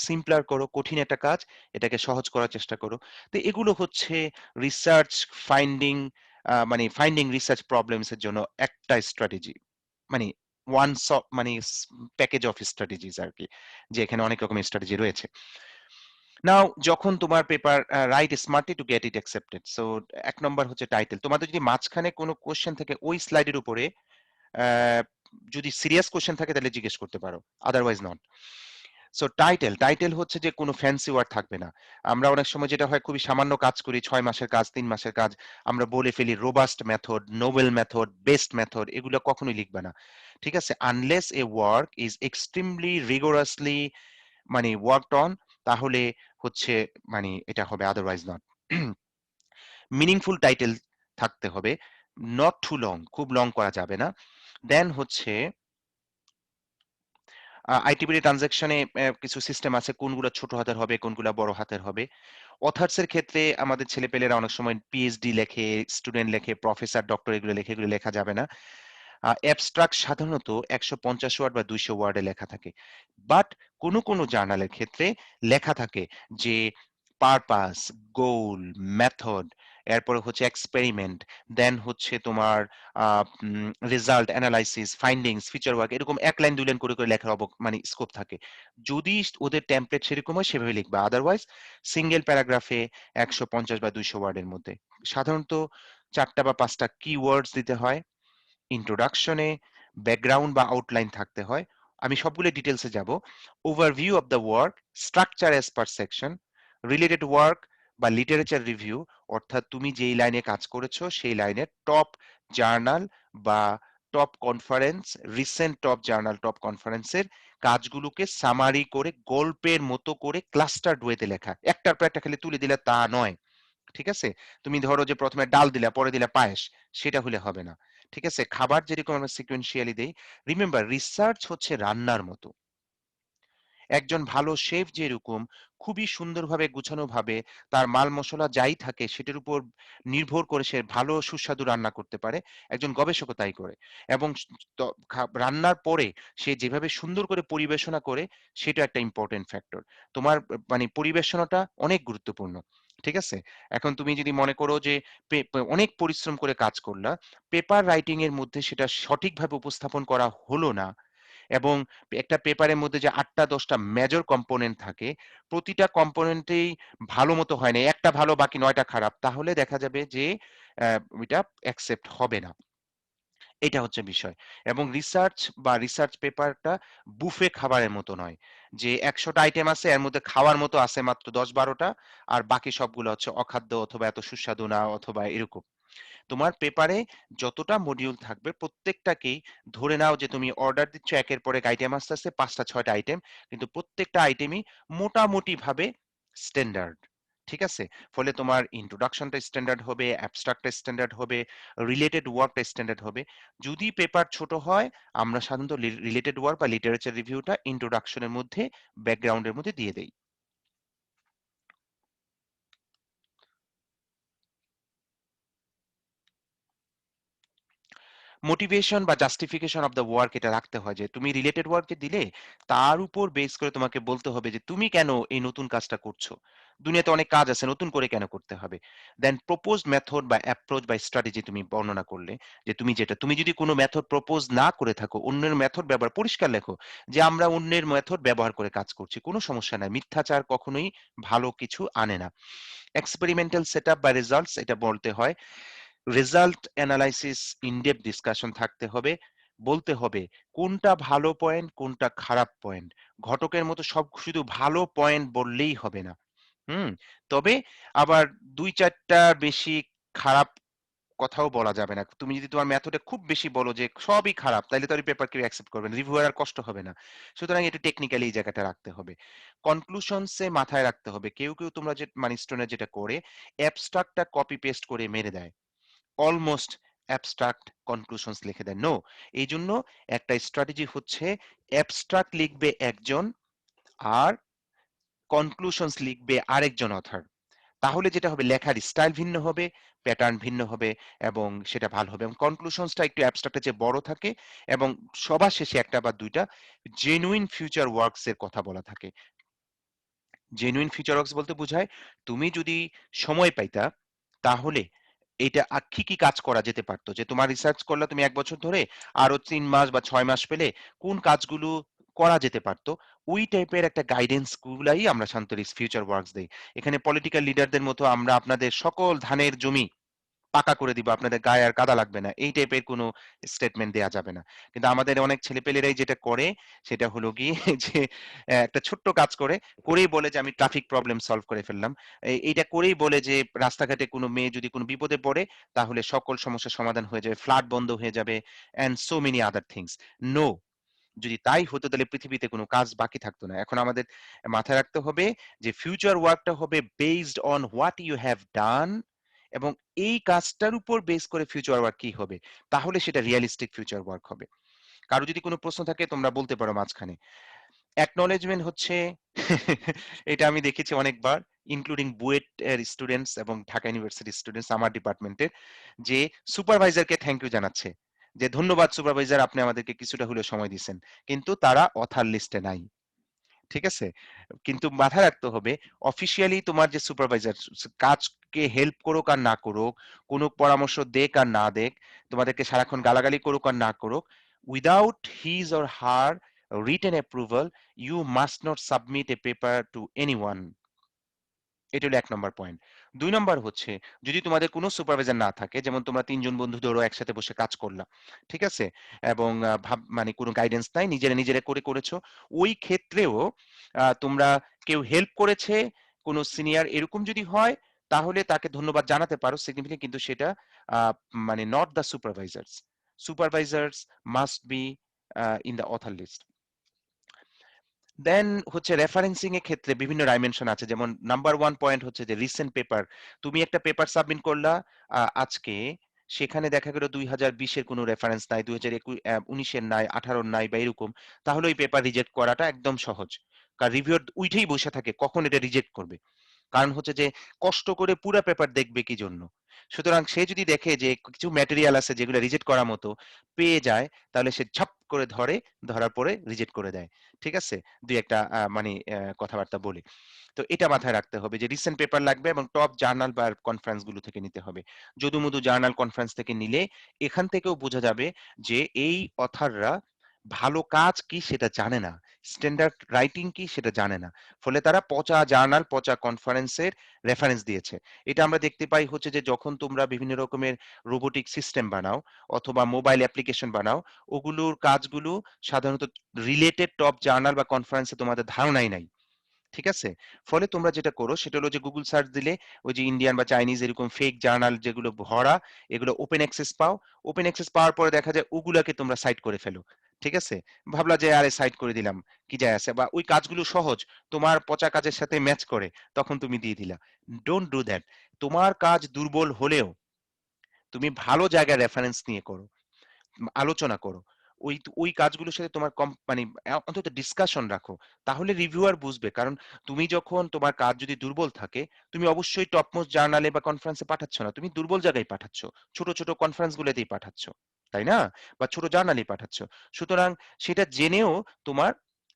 সিম্পলার করো, কঠিন একটা কাজ এটাকে সহজ করার চেষ্টা করো। তো এগুলো হচ্ছে রিসার্চ ফাইন্ডিং, মানে ফাইন্ডিং রিসার্চ প্রবলেমস এর জন্য একটা স্ট্র্যাটেজি, মানে ওয়ান মানে প্যাকেজ অফ স্ট্র্যাটেজিজ আর কি, যে এখানে অনেক রকমের স্ট্র্যাটেজি রয়েছে। নাও যখন তোমার paper right smartly to get it accepted, so এক নম্বর হচ্ছে টাইটেল। তোমাদের যদি মাঝখানে কোনো কোশ্চেন থেকে ওই স্লাইডের উপরে যদি সিরিয়াস কোশ্চেন থাকে তাহলে জিজ্ঞেস করতে পারো, আদারওয়াইজ নট। সো টাইটেল হচ্ছে যে কোনো ফ্যান্সি ওয়ার্ড থাকবে না। আমরা অনেক সময় যেটা হয়, খুবই সামান্য কাজ করি, 6 মাসের কাজ, 3 মাসের কাজ, আমরা বলে ফেলি robust method, novel method, best method, এগুলো কখনোই লিখবে না। ঠিক আছে? Unless a work is extremely rigorously মানে ওয়ার্কড অন, তাহলে হচ্ছে মানে এটা হবে, আদারওয়াইজ নট। মিনিংফুল টাইটেল থাকতে হবে, নট টু লং, খুব লং করা যাবে না। দেন হচ্ছে আইটিবিডি ট্রানজাকশনে কিছু সিস্টেম আছে, কোনগুলো ছোট হাতের হবে, কোনগুলো বড় হাতের হবে। অথার্স এর ক্ষেত্রে আমাদের ছেলেপেলেরা অনেক সময় পিএইচডি লেখে, স্টুডেন্ট লেখে, প্রফেসর, ডক্টর এগুলো লেখে, এগুলো লেখা যাবে না। অ্যাবস্ট্রাক্ট সাধারণত ১৫০ ওয়ার্ড বা ২০০ ওয়ার্ডে লেখা থাকে। বাট কোনো জার্নালের ক্ষেত্রে লেখা থাকে যে পারপাস, গোল, মেথড, এরপরে হচ্ছে এক্সপেরিমেন্ট, দেন হচ্ছে তোমার result, analysis, findings, feature work, এরকম ১ লাইন ২ লাইন করে লেখার মানে স্কোপ থাকে। যদি ওদের টেমপ্লেট সেরকম হয় সেভাবে লিখবা। আদারওয়াইজ সিঙ্গেল প্যারাগ্রাফে ১৫০ বা ২০০ ওয়ার্ডের মধ্যে। সাধারণত ৪ টা বা ৫ টা কিওয়ার্ডস দিতে হয়। ইন্ট্রোডাকশনে ব্যাকগ্রাউন্ড বা আউটলাইন থাকতে হয়। আমি সবগুলো ডিটেলসে যাব। Overview of the work, structure as per section, related work বা লিটারেচার রিভিউ, অর্থাৎ তুমি যেই লাইনে কাজ করেছো সেই লাইনের টপ জার্নাল বা top conference, recent top journal, top কনফারেন্সের কাজগুলোকে সামারি করে গল্পের মতো করে ক্লাস্টার্ড ওয়েতে লেখা। একটার পর একটা খালি তুলে দিলে তা নয়। ঠিক আছে? তুমি ধরো যে ১ম এ ডাল দিলা, পরে দিলা পায়েস, সেটা হলে হবে না। ঠিক আছে? খাবার যেরকম আমরা সিকোয়েন্সিয়ালি দেই, রিমেম্বার রিসার্চ হচ্ছে রান্নার মতো। একজন ভালো শেফ যেরকম খুবই সুন্দরভাবে গুছানোভাবে তার মাল মসলা যাই থাকে সেটার উপর নির্ভর করে সে ভালো সুস্বাদু রান্না করতে পারে, একজন গবেষকও তাই করে। এবং রান্নার পরে সে যেভাবে সুন্দর করে পরিবেশনা করে, সেটা একটা ইম্পর্টেন্ট ফ্যাক্টর। তোমার মানে পরিবেশনাটা অনেক গুরুত্বপূর্ণ। ঠিক আছে? এখন তুমি যদি মনে করো যে অনেক পরিশ্রম করে কাজ করলা, পেপার রাইটিং এর মধ্যে সেটা সঠিকভাবে উপস্থাপন করা হলো না, এবং একটা পেপারের মধ্যে যে ৮ টা ১০ টা মেজর কম্পোনেন্ট থাকে, প্রতিটা কম্পোনেন্টেই ভালো মতো হয় নাই। একটা ভালো বাকি ৯ টা খারাপ। তাহলে দেখা যাবে যে ওইটা অ্যাকসেপ্ট হবে না। এটা হচ্ছে বিষয়। এবং রিসার্চ পেপারটা বুফে খাবারের মতো নয়। যে ১০০ টা আইটেম আছে, এর মধ্যে খাওয়ার মতো আছে মাত্র ১০-১২ টা, আর বাকি সবগুলো হচ্ছে অখাদ্য অথবা এত সুস্বাদু না অথবা এরকম। তোমার পেপারে যতটা মডিউল থাকবে প্রত্যেকটাকেই ধরে নাও যে তুমি অর্ডার দিচ্ছ একের পর এক আইটেম আস্তে আস্তে ৫টা ৬টা আইটেম, কিন্তু প্রত্যেকটা আইটেমই মোটামুটি ভাবে স্ট্যান্ডার্ড। ঠিক আছে? ফলে তোমার ইন্ট্রোডাকশনটা স্ট্যান্ডার্ড হবে, অ্যাবস্ট্রাক্টটা স্ট্যান্ডার্ড হবে, রিলেটেড ওয়ার্কটা স্ট্যান্ডার্ড হবে। যদি পেপার ছোট হয় আমরা সাধারণত রিলেটেড ওয়ার্ক বা লিটারেচার রিভিউটা ইন্ট্রোডাকশনের মধ্যে ব্যাকগ্রাউন্ডের মধ্যে দিয়ে দেই। মোটিভেশন বা জাস্টিফিকেশন অফ দ্য ওয়ার্ক এটা রাখতে হয় যে তুমি রিলেটেড ওয়ার্কে দিলে তার উপর বেস করে তোমাকে বলতে হবে যে তুমি কেন এই নতুন কাজটা করছো, দুনিয়াতে অনেক কাজ আছে, নতুন করে কেন করতে হবে। দেন প্রপোজ মেথড বা অ্যাপ্রোচ বা স্ট্র্যাটেজি তুমি বর্ণনা করলে যে তুমি যেটা, তুমি যদি কোনো মেথড প্রপোজ না করে থাকো, অন্যের মেথড ব্যবহার পরিষ্কার লেখো যে আমরা অন্যের মেথড ব্যবহার করে কাজ করছি, কোনো সমস্যা নাই, মিথ্যাচার কখনোই ভালো কিছু আনে না। এক্সপেরিমেন্টাল সেটআপ বা রেজাল্টস এটা বলতে হয়। রেজাল্ট অ্যানালাইসিস, ইনডেপথ ডিসকাশন থাকতে হবে। বলতে হবে কোনটা ভালো পয়েন্ট, কোনটা খারাপ পয়েন্ট। ঘটকের মতো সব শুধু ভালো পয়েন্ট বললেই হবে না। হুম? তবে আবার ২-৪ টা বেশি খারাপ কথাও বলা যাবে না। তুমি যদি তোমার মেথডে খুব বেশি বলো যে সবই খারাপ, তাইলে তো আর পেপার কেউ অ্যাকসেপ্ট করবে না। রিভিউয়ার আর কষ্ট হবে না। সুতরাং একটু টেকনিক্যালি এই জায়গাটা রাখতে হবে। কনক্লুশনস এ মাথায় রাখতে হবে। কেউ তোমরা যে মানে স্টুডেন্টরা যেটা করে অ্যাবস্ট্রাক্টটা কপি পেস্ট করে মেরে দেয়। অলমোস্ট অ্যাবস্ট্রাক্ট কনক্লুশনস লিখে দেন। নো, এই জন্য একটা স্ট্র্যাটেজি হচ্ছে অ্যাবস্ট্রাক্ট লিখবে একজন আর কনক্লুশনস লিখবে আরেকজন অথর। তাহলে যেটা হবে লেখার স্টাইল ভিন্ন হবে, প্যাটার্ন ভিন্ন হবে এবং সেটা ভালো হবে। এবং কনক্লুশনসটা একটু অ্যাবস্ট্রাক্টের চেয়ে বড় থাকে এবং সবার শেষে একটা বা দুইটা জেনুইন ফিউচার ওয়ার্কস এর কথা বলা থাকে। জেনুইন ফিউচার ওয়ার্কস বলতে বোঝায় তুমি যদি সময় পাইতা তাহলে এটা কি কাজ করা যেতে পারতো, যে তোমার রিসার্চ করলে তুমি ১ বছর ধরে আরো ৩ মাস বা ৬ মাস পেলে কোন কাজগুলো করা যেতে পারতো, ওই টাইপের একটা গাইডেন্স গুলাই আমরা শান্ত ফিউচার ওয়ার্কস দেই। এখানে পলিটিক্যাল লিডারদের মতো আমরা আপনাদের সকল ধানের জমি পাকা করে দিব, আপনাদের গায়ে আর কাদা লাগবে না, এই টাইপের কোনো স্টেটমেন্ট দেয়া যাবে না। কিন্তু আমাদের অনেক ছেলেপেলেরাই যেটা করে সেটা হলো গিয়ে যে একটা ছোট্ট কাজ করে, করেই বলে যে আমি ট্রাফিক প্রবলেম সলভ করে ফেললাম। এইটা করেই বলে যে রাস্তাঘাটে কোনো মেয়ে যদি কোনো বিপদে পড়ে তাহলে সকল সমস্যার সমাধান হয়ে যাবে, ফ্লাড বন্ধ হয়ে যাবে and so many other things. No, যদি তাই হতো তাহলে পৃথিবীতে কোনো কাজ বাকি থাকতো না। এখন আমাদের মাথায় রাখতে হবে যে ফিউচার ওয়ার্কটা হবে based on what you have done, এবং এই কাজটার উপর বেস করে ফিউচার ওয়ার্ক কি হবে, তাহলে সেটা রিয়ালিস্টিক ফিউচার ওয়ার্ক হবে। কারো যদি কোনো প্রশ্ন থাকে তোমরা বলতে পারো মাঝখানে। অ্যাকনলেজমেন্ট হচ্ছে এটা আমি দেখেছি অনেকবার, ইনক্লুডিং বুয়েট এর স্টুডেন্টস এবং ঢাকা ইউনিভার্সিটির স্টুডেন্টস আমার ডিপার্টমেন্টের, যে সুপারভাইজারকে থ্যাংক ইউ জানাচ্ছে যে ধন্যবাদ সুপারভাইজার আপনি আমাদেরকে কিছুটা হলেও সময় দিচ্ছেন, কিন্তু তারা অথার লিস্টে নাই। ঠিক আছে? কিন্তু মাথায় রাখতে হবে অফিসিয়ালি তোমার যে সুপারভাইজার কাজকে হেল্প করুক আর না করুক, কোনো পরামর্শ দেক আর না দেক, তোমাদেরকে সারাক্ষণ গালাগালি করুক আর না করুক, without his or her written approval you must not submit a paper to anyone. এটা হলো ১ নম্বর পয়েন্ট। ২ নম্বর হচ্ছে যদি তোমাদের কোনো সুপারভাইজার না থাকে, যেমন তোমরা ৩ জন বন্ধু ধরো একসাথে বসে কাজ করলা। ঠিক আছে? এবং মানে কোনো গাইডেন্স নাই, নিজেরা করেছো। ওই ক্ষেত্রেও তোমরা কেউ হেল্প করেছে, কোনো সিনিয়র এরকম যদি হয় তাহলে তাকে ধন্যবাদ জানাতে পারো সিগনিফিকেন্ট, কিন্তু সেটা আ মানে not the supervisors. Supervisors must be in the author list. Then হচ্ছে রেফারেন্সিং এর ক্ষেত্রে বিভিন্ন ডাইমেনশন আছে, যেমন নাম্বার ওয়ান পয়েন্ট হচ্ছে যে রিসেন্ট পেপার। তুমি একটা পেপার সাবমিট করলা আজকে, সেখানে দেখা গেল ২০২০ এর কোনো রেফারেন্স নাই, ২০১৯ এর নাই, ১৮ নাই বা এরকম, তাহলে ওই পেপার রিজেক্ট করাটা একদম সহজ। কারণ রিভিউয়ার উইঠেই বসে থাকে কখন এটা রিজেক্ট করবে। কারণ হচ্ছে যে কষ্ট করে পুরা পেপার দেখবে কি জন্য। সুতরাং সে যদি দেখে যে কিছু ম্যাটেরিয়াল আছে যেগুলো রিজেক্ট করার মতো পেয়ে যায়, তাহলে সে ঝপ করে ধরে, ধরার পরে রিজেক্ট করে দেয়। ঠিক আছে? ২-১ টা মানে কথাবার্তা বলে। তো এটা মাথায় রাখতে হবে যে রিসেন্ট পেপার লাগবে এবং টপ জার্নাল বা কনফারেন্স গুলো থেকে নিতে হবে। যদু-মধু জার্নাল কনফারেন্স থেকে নিলে এখান থেকেও বোঝা যাবে যে এই অথররা ভালো কাজ কি সেটা জানে না। স্ট্যান্ডার্ড রাইটিং কি সেটা জানে না। ফলে তারা পচা জার্নাল, পচা কনফারেন্সের রেফারেন্স দিয়েছে। এটা আমরা দেখতে পাই হচ্ছে যে যখন তোমরা বিভিন্ন রকমের রোবোটিক সিস্টেম বানাও অথবা মোবাইল অ্যাপ্লিকেশন বানাও, ওগুলোর কাজগুলো সাধারণত রিলেটেড টপ জার্নাল বা কনফারেন্সে তোমাদের ধারণাই নাই। ঠিক আছে? ফলে তোমরা যেটা করো সেটা হলো যে গুগল সার্চ দিলে ওই যে ইন্ডিয়ান বা চাইনিজ এরকম ফেক জার্নাল যেগুলো ভরা, এগুলো ওপেন অ্যাক্সেস পাও। ওপেন অ্যাক্সেস পাওয়ার পরে দেখা যায় ওগুলাকে তোমরা সাইট করে ফেলো। ঠিক আছে? ভাবলা যে আরে সাইট করে দিলাম, কি যায় আসে? বা ওই কাজগুলো সহজ, তোমার পচা কাজের সাথে ম্যাচ করে, তখন তুমি দিয়ে দিলা। Don't do that. তোমার কাজ দুর্বল হলেও তুমি ভালো জায়গায় রেফারেন্স নিয়ে করো। আলোচনা করো। ওই কাজগুলোর সাথে তোমার মানে অন্তত ডিসকাশন রাখো। তাহলে রিভিউয়ার বুঝবে। কারণ তুমি যখন তোমার কাজ যদি দুর্বল থাকে, তুমি অবশ্যই টপ মোস্ট জার্নালে বা কনফারেন্সে পাঠাচ্ছ না। তুমি দুর্বল জায়গায় পাঠাচ্ছ। ছোট, ছোট কনফারেন্স গুলোতেই পাঠাচ্ছ। তাই না? বা ছোট জার্নালেই পাঠাচ্ছ। সুতরাং সেটা জেনেও তোমার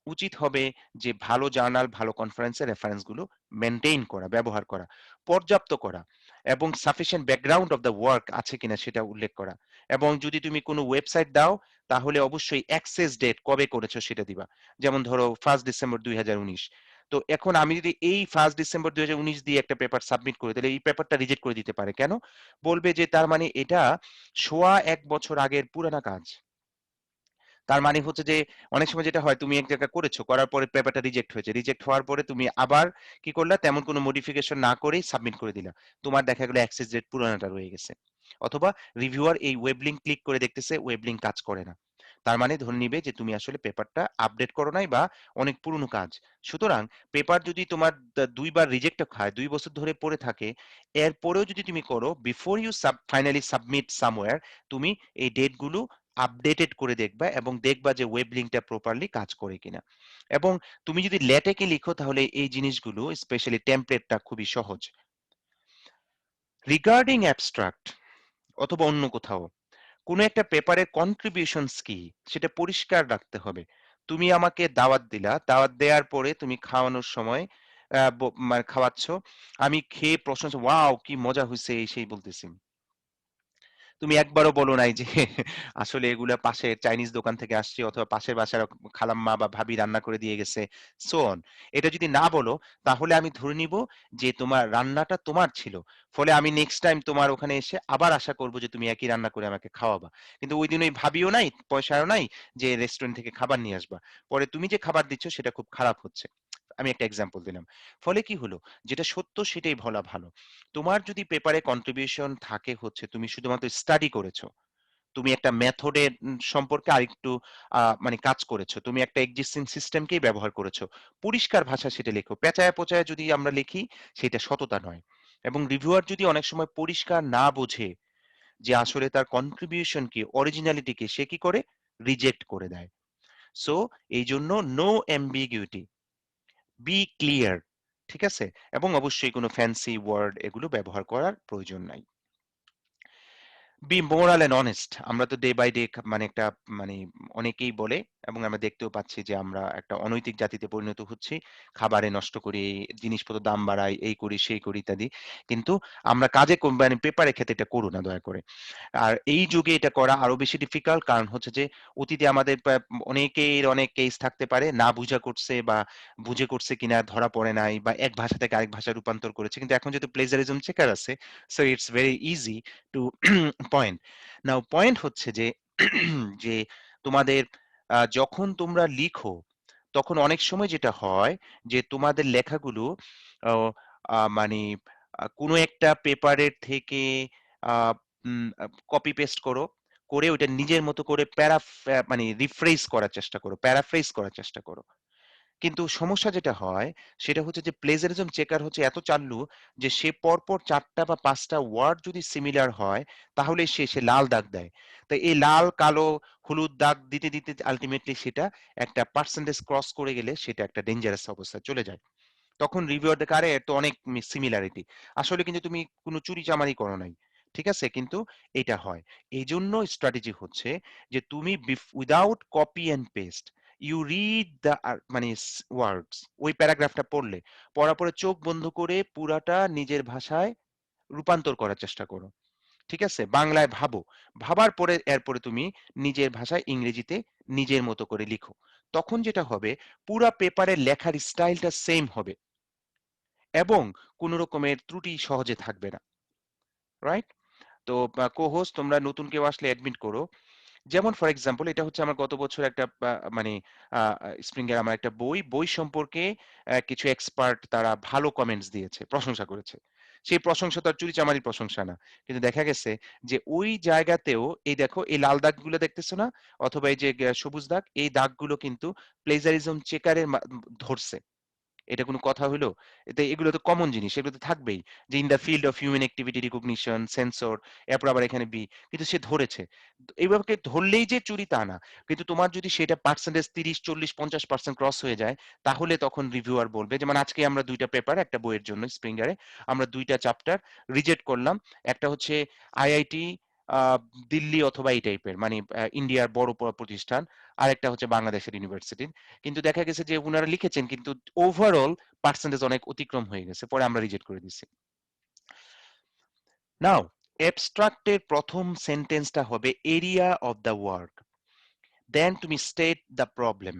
উচিত হবে যে ভালো জার্নাল, ভালো কনফারেন্সের রেফারেন্স গুলো মেইনটেইন করা, ব্যবহার করা, পর্যাপ্ত করা এবং sufficient background of the work আছে কিনা সেটা উল্লেখ করা। এবং যদি তুমি কোনো ওয়েবসাইট দাও তাহলে অবশ্যই অ্যাক্সেস ডেট কবে করেছো সেটা দিবা। যেমন ধরো 1 ডিসেম্বর 2019। তো এখন আমি যদি এই 1 ডিসেম্বর 2019 দিয়ে একটা পেপার সাবমিট করি তাহলে এই পেপারটা রিজেক্ট করে দিতে পারে। কেন? বলবে যে তার মানে এটা সোয়া ১ বছর আগের পুরানা কাজ। তার মানে হচ্ছে যে অনেক সময় যেটা হয় তুমি এক জায়গায় করেছো, করার পরে পেপারটা রিজেক্ট হয়েছে। রিজেক্ট হওয়ার পরে তুমি আবার কি করলা? তেমন কোনো মডিফিকেশন না করেই সাবমিট করে দিলা। তোমার দেখা গেল অ্যাক্সেস ডেট পুরানাটা রয়ে গেছে। অথবা রিভিউয়ার এই ওয়েব লিংক ক্লিক করে দেখতেছে ওয়েব লিংক কাজ করে না। তার মানে ধরে নিবে যে তুমি আসলে পেপারটা আপডেট করো নাই বা অনেক পুরনো কাজ। সুতরাং পেপার যদি তোমার ২ বার রিজেক্ট খায়, ২ বছর ধরে পড়ে থাকে, এরপরেও যদি তুমি করো before you finally submit somewhere, তুমি এই ডেট গুলো আপডেটেড করে দেখবা এবং দেখবা যে ওয়েব লিংকটা প্রপারলি কাজ করে কিনা। এবং তুমি যদি ল্যাটেকে লিখো তাহলে এই জিনিসগুলো স্পেশালি টেমপ্লেটটা খুবই সহজ। রিগার্ডিং অ্যাবস্ট্রাক্ট অথবা অন্য কোথাও কোনো একটা পেপারের কন্ট্রিবিউশনস কি সেটা পরিষ্কার রাখতে হবে। তুমি আমাকে দাওয়াত দিলা, দাওয়াত দেওয়ার পরে তুমি খাওয়ানোর সময় মানে খাওয়াচ্ছ, আমি খেয়ে প্রশংসা ওয়াও কি মজা হয়েছে এই সেই বলতেছি। তুমি একবারও বলো নাই যে আসলে এগুলা পাশের চাইনিজ দোকান থেকে আসছে অথবা পাশের বাসার খালাম্মা বা ভাবি রান্না করে দিয়ে গেছে, সো অন। এটা যদি না বলো তাহলে আমি ধরে নিব যে তোমার রান্নাটা তোমার ছিল। ফলে আমি নেক্সট টাইম তোমার ওখানে এসে আবার আশা করব যে তুমি একই রান্না করে আমাকে খাওয়াবা। কিন্তু ওই দিন ওই ভাবিও নাই, পয়সাও নাই যে রেস্টুরেন্ট থেকে খাবার নিয়ে আসবা। পরে তুমি যে খাবার দিচ্ছ সেটা খুব খারাপ হচ্ছে। আমি একটা এক্সাম্পল দিলাম। ফলে কি হলো? যেটা সত্য সেটাই বলা ভালো। তোমার যদি পেপারে কন্ট্রিবিউশন থাকে হচ্ছে তুমি শুধুমাত্র স্টাডি করেছো। তুমি একটা মেথডের সম্পর্কে আরেকটু মানে কাজ করেছো। তুমি একটা এক্সিস্টিং সিস্টেমকেই ব্যবহার করেছো। পরিষ্কার ভাষায় সেটা লেখো। পেঁচায়া পচায়া যদি আমরা লিখি সেটা সততা নয়। এবং রিভিউয়ার যদি অনেক সময় পরিষ্কার না বোঝে যে আসলে তার কন্ট্রিবিউশন কি, অরিজিনালিটি কি, সে কি করে? রিজেক্ট করে দেয়। সো এইজন্য নো অ্যাম্বিগুইটি, বি ক্লিয়ার। ঠিক আছে? এবং অবশ্যই কোনো ফ্যান্সি ওয়ার্ড এগুলো ব্যবহার করার প্রয়োজন নাই। Be moral and honest. আমরা তো ডে বাই ডে মানে একটা মানে অনেকেই বলে এবং আমরা দেখতেও পাচ্ছি যে আমরা একটা অনৈতিক জাতিতে পরিণত হচ্ছি। খাবারে নষ্ট করি, জিনিসপত্র দাম বাড়াই, এই করি সেই করি ইত্যাদি। কিন্তু আমরা কাজে মানে পেপারের ক্ষেত্রে এটা করো না দয়া করে। আর এই যুগে এটা করা আরো বেশি ডিফিকাল্ট, কারণ হচ্ছে যে অতীতে আমাদের অনেকের অনেক কেস থাকতে পারে না বুঝা করছে বা বুঝে করছে কিনা ধরা পড়ে নাই বা এক ভাষা থেকে আরেক ভাষায় রূপান্তর করেছে। কিন্তু এখন যেহেতু প্লেজারিজম চেকার আছে, so it's very easy to point. Now point হচ্ছে যে যে তোমাদের যখন তোমরা লিখো তখন অনেক সময় যেটা হয় যে তোমাদের লেখাগুলো আহ, মানে কোনো একটা পেপারের থেকে কপি পেস্ট করো, করে ওটা নিজের মতো করে মানে রিফ্রেজ করার চেষ্টা করো, প্যারাফ্রেজ করার চেষ্টা করো। কিন্তু সমস্যা যেটা হয় সেটা হচ্ছে যে প্লেজারিজম চেকার হচ্ছে এত চাল্লু যে সে পরপর ৪টা বা ৫টা ওয়ার্ড যদি সিমিলার হয় তাহলে সে লাল দাগ দেয়। তো এই লাল, কালো, হলুদ দাগ দিতে, দিতে আল্টিমেটলি সেটা একটা পার্সেন্টেজ ক্রস করে গেলে সেটা একটা ডেঞ্জারাস অবস্থায় চলে যায়। তখন রিভিউয়ার দেখে আরে এর তো অনেক সিমিলারিটি। আসলে কিন্তু তুমি কোনো চুরিচামারি করো নাই। ঠিক আছে? কিন্তু এটা হয়। এইজন্য স্ট্র্যাটেজি হচ্ছে যে তুমি without copy and paste you read the মানে ওয়ার্ডস, ওই প্যারাগ্রাফটা পড়লে, পড়ার পরে চোখ বন্ধ করে পুরাটা নিজের ভাষায় রূপান্তর করার চেষ্টা করো। ঠিক আছে? বাংলায় ভাবো। ভাবার পরে এরপরে তুমি নিজের ভাষায় ইংরেজিতে নিজের মতো করে লিখো। তখন যেটা হবে পুরা পেপারের লেখার স্টাইলটা সেম হবে এবং কোন রকমের ত্রুটি সহজে থাকবে না। রাইট? তো কো-হোস্ট তোমরা নতুন কেউ আসলে অ্যাডমিট করো। যেমন ফর এক্সাম্পল এটা হচ্ছে আমার গত বছর একটা মানে স্প্রিংয়ের আমার একটা বই সম্পর্কে কিছু এক্সপার্ট তারা ভালো কমেন্টস দিয়েছে, প্রশংসা করেছে। সেই প্রশংসা তো আর চুরিচামারির প্রশংসা না। কিন্তু দেখা গেছে যে ওই জায়গাতেও এই দেখো এই লাল দাগগুলো দেখতেছো না? অথবা এই যে সবুজ দাগ, এই দাগগুলো কিন্তু প্লেজারিজম চেকারের ধরছে। এটা কোনো কথা হইলো? এগুলো তো কমন জিনিস। এগুলো তো থাকবেই। যে in the field of human activity recognition, sensor, এরপর আবার এখানে কিন্তু সে ধরেছে। এইভাবে ধরলেই যে চুরি তা না। কিন্তু তোমার যদি সেটা পার্সেন্টেজ ৩০, ৪০, ৫০% ক্রস হয়ে যায়, তাহলে তখন রিভিউয়ার বলবে যেমন আজকে আমরা ২ টা পেপার একটা বইয়ের জন্য স্প্রিঙ্গারে আমরা ২ টা চ্যাপ্টার রিজেক্ট করলাম। একটা হচ্ছে আইআইটি আ দিল্লি অথবা এই টাইপের মানে ইন্ডিয়ার বড় প্রতিষ্ঠান। আরেকটা হচ্ছে বাংলাদেশের ইউনিভার্সিটির। কিন্তু দেখা গেছে যে উনারা লিখেছেন কিন্তু ওভারঅল পার্সেন্টেজ অনেক অতিক্রম হয়ে গেছে। পরে আমরা রিজেক্ট করে দিছি। নাও অ্যাবস্ট্রাক্টের প্রথম সেন্টেন্সটা হবে এরিয়া অফ দ্য ওয়ার্ক। দেন তুমি স্টেট দ্য প্রবলেম।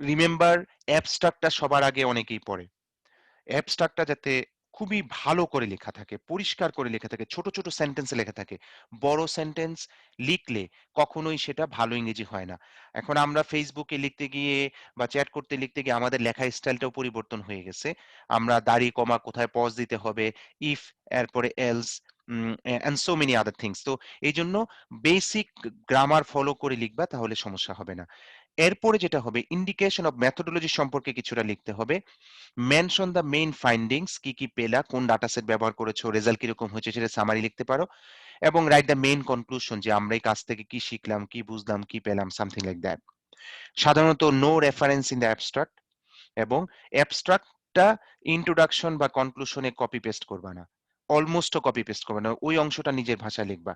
রিমেম্বার অ্যাবস্ট্রাক্টটা সবার আগে অনেকেই পড়ে। অ্যাবস্ট্রাক্টটা যাতে খুবই ভালো করে লেখা থাকে, পরিষ্কার করে লেখা থাকে, ছোট ছোট সেন্টেন্সে লেখা থাকে। বড় সেন্টেন্স লিখলে কখনোই সেটা ভালো ইংরেজি হয় না। এখন আমরা ফেসবুকে লিখতে গিয়ে বা চ্যাট করতে লিখতে গিয়ে আমাদের লেখার স্টাইলটাও পরিবর্তন হয়ে গেছে। আমরা দাড়ি কমা কোথায় পজ দিতে হবে, ইফ এরপরে else and so many other things. তো এই জন্য বেসিক গ্রামার ফলো করে লিখবা, তাহলে সমস্যা হবে না। এরপরে যেটা হবে ইন্ডিকেশন অফ মেথোডোলজি সম্পর্কে কিছুটা লিখতে হবে। মেনশন দ্য মেইন ফাইন্ডিংস, কি কি পেলা, কোন ডাটা সেট ব্যবহার করেছো, রেজাল্ট কিরকম হয়েছে সেটা সামারি লিখতে পারো। এবং রাইট দ্য মেইন কনক্লুশন, যে আমরা এই কাজ থেকে কি শিখলাম, কি বুঝলাম, কি পেলাম, সামথিং লাইক দ্যাট। সাধারণত no reference in the abstract, এবং অ্যাবস্ট্রাক্টটা ইন্ট্রোডাকশন বা কনক্লুশনে কপি পেস্ট করবা না, অলমোস্টও কপি পেস্ট করবে না, ওই অংশটা নিজের ভাষায় লিখবা।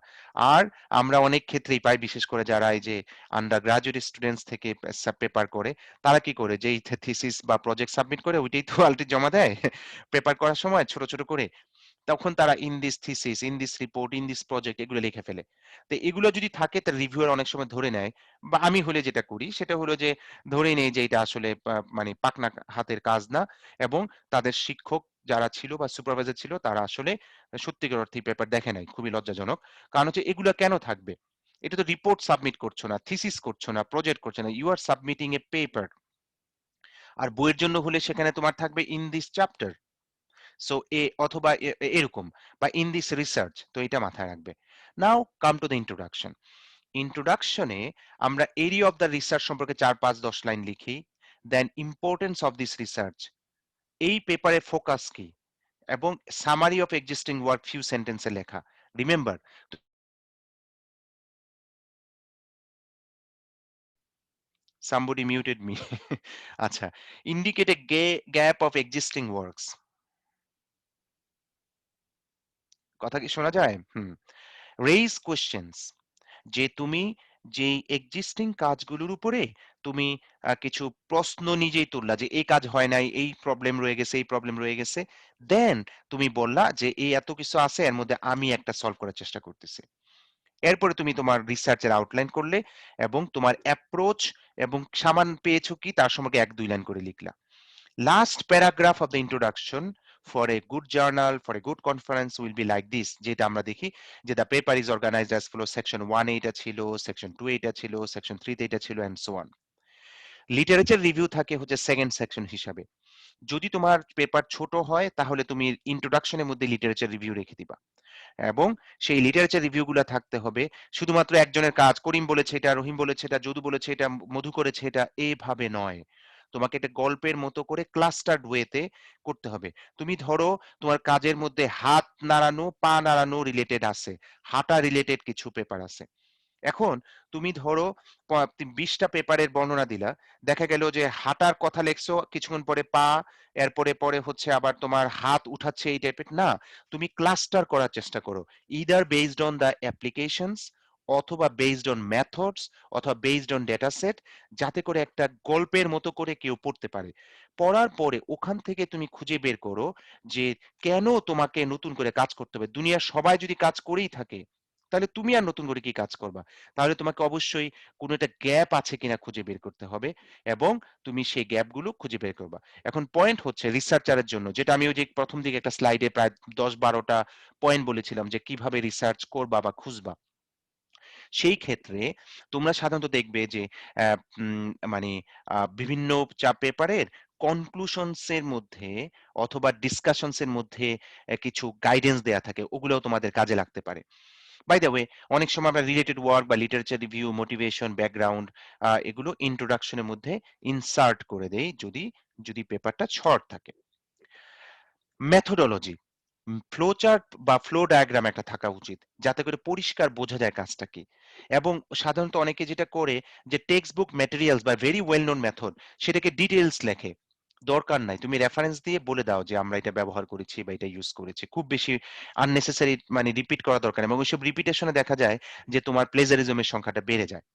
আর আমরা অনেক ক্ষেত্রেই পাই, বিশেষ করে যারা এই যে আন্ডার গ্রাজুয়েট স্টুডেন্টস থেকে পেপার করে, তারা কি করে যে থিসিস বা প্রজেক্ট সাবমিট করে ওইটাই তো আলটি জমা দেয় পেপার করার সময় ছোট ছোট করে। তখন তারা in this thesis, in this report, in this project এগুলো লিখে ফেলে। তো এগুলো যদি থাকে তার রিভিউয়ার অনেক সময় ধরে নেয়, বা আমি হলে যেটা করি সেটা হলো যে ধরেই নেই যে এটা আসলে মানে পাকনা হাতের কাজ না, এবং তাদের শিক্ষক যারা ছিল বা সুপারভাইজার ছিল তারা আসলে সত্যিকার অর্থে পেপার দেখে নাই। খুবই লজ্জাজনক। কারণ হচ্ছে এগুলো কেন থাকবে? এটা তো রিপোর্ট সাবমিট করছো না, থিসিস করছো না, প্রজেক্ট করছো না, you are submitting a paper. আর বইয়ের জন্য হলে সেখানে তোমার থাকবে ইন দিস চ্যাপ্টার, সো অথবা এরকম, বা ইন দিস রিসার্চ। তো এটা মাথায় রাখবে। নাও কাম টু দ্য ইন্ট্রোডাকশন। ইন্ট্রোডাকশনে আমরা এরিয়া অফ দ্য রিসার্চ সম্পর্কে ৪, ৫, ১০ লাইন লিখি। দেন ইম্পর্টেন্স অফ দিস রিসার্চ, এই পেপারে ফোকাস কি, এবং summary of existing work few সেন্টেন্সে লেখা। রিমেম্বার, somebody muted me আচ্ছা, indicate A gap of existing works. কথা কি শোনা যায়? হুম। রেইজ কোয়েশ্চেনস, যে তুমি যেই এক্সিস্টিং কাজগুলোর উপরে তুমি কিছু প্রশ্ন নিজেই তুললা, যে এই কাজ হয় নাই, এই প্রবলেম রয়ে গেছে, এই প্রবলেম রয়ে গেছে। দেন তুমি বললা যে এই এত কিছু আছে, এর মধ্যে আমি একটা সলভ করার চেষ্টা করতেছি। এরপরে তুমি তোমার রিসার্চের আউটলাইন করলে, এবং তোমার অ্যাপ্রোচ এবং সামান পেয়েছো কি তার সম্পর্কে ১-২ লাইন করে লিখলা। Last paragraph of the introduction for a good journal, for a good conference will be like this, যেটা আমরা দেখি যে the paper is organised as follow, section 1 এইটা ছিল, সেকশন 2 এইটা ছিল, সেকশন 3 তে এটা ছিল, and so on. Literature review থাকে হচ্ছে সেকেন্ড সেকশন হিসাবে। যদি তোমার পেপার ছোট হয় তাহলে তুমি ইন্ট্রোডাকশনের মধ্যে লিটারেচার রিভিউ রেখে দিবা, এবং সেই লিটারেচার রিভিউ গুলা থাকতে হবে শুধুমাত্র একজনের কাজ, করিম বলেছে এটা, রহিম বলেছে এটা, যদু বলেছে এটা, মধু করেছে এটা, এভাবে নয়। তোমাকে এটা গল্পের মতো করে ক্লাস্টার্ড ওয়েতে করতে হবে। তুমি ধরো তোমার কাজের মধ্যে হাত নাড়ানো, পা নাড়ানো রিলেটেড আছে, হাঁটা রিলেটেড কিছু পেপার আছে। এখন তুমি ধরো ২০টা পেপারের বর্ণনা দিলা, দেখা গেল যে হাঁটার কথা লেখছো, কিছুক্ষণ পরে পা, এরপরে পরে হচ্ছে আবার তোমার হাত উঠাচ্ছে, এই টাইপের না। তুমি ক্লাস্টার করার চেষ্টা করো, either based on the applications, অথবা বেসড অন মেথডস, অথবা বেসড অন ডেটা সেট, যাতে করে একটা গল্পের মতো করে কেউ পড়তে পারে। পড়ার পরে ওখান থেকে তুমি খুঁজে বের করো যে কেন তোমাকে নতুন করে কাজ করতে হবে। দুনিয়ার সবাই যদি কাজ করেই থাকে, তাহলে তুমি আর নতুন করে কি কাজ করবা? তাহলে তোমাকে অবশ্যই কোনো একটা গ্যাপ আছে কিনা খুঁজে বের করতে হবে, এবং তুমি সেই গ্যাপগুলো খুঁজে বের করবা। এখন পয়েন্ট হচ্ছে রিসার্চারের জন্য, যেটা আমি ওই যে প্রথম দিকে একটা স্লাইডে প্রায় ১০-১২টা পয়েন্ট বলেছিলাম যে কিভাবে রিসার্চ করবা বা খুঁজবা। সেই ক্ষেত্রে তোমরা সাধারণত দেখবে যে মানে বিভিন্ন পেপারের কনক্লুশনস এর মধ্যে অথবা ডিসকাশনস এর মধ্যে কিছু গাইডেন্স দেয়া থাকে। ওগুলোও তোমাদের কাজে লাগতে পারে। বাই দ্য ওয়ে, অনেক সময় আমরা রিলেটেড ওয়ার্ক বা লিটারেচার রিভিউ, মোটিভেশন, ব্যাকগ্রাউন্ড এগুলো ইন্ট্রোডাকশনের মধ্যে ইনসার্ট করে দেই যদি যদি পেপারটা শর্ট থাকে। মেথোডোলজি, ফ্লো চার্ট বা ফ্লো ডায়াগ্রাম একটা থাকা উচিত যাতে করে পরিষ্কার বোঝা যায় কাজটা কি। এবং সাধারণত অনেকে যেটা করে যে টেক্সট বুক ম্যাটেরিয়ালস বা ভেরি ওয়েল নোন মেথড সেটাকে ডিটেলস লেখে। দরকার নাই, তুমি রেফারেন্স দিয়ে বলে দাও যে আমরা এটা ব্যবহার করেছি বা এটা ইউজ করেছি। খুব বেশি আননেসেসারি মানে রিপিট করা দরকার নেই, এবং ওইসব রিপিটেশনে দেখা যায় যে তোমার প্লেজারিজমের সংখ্যাটা বেড়ে যায়।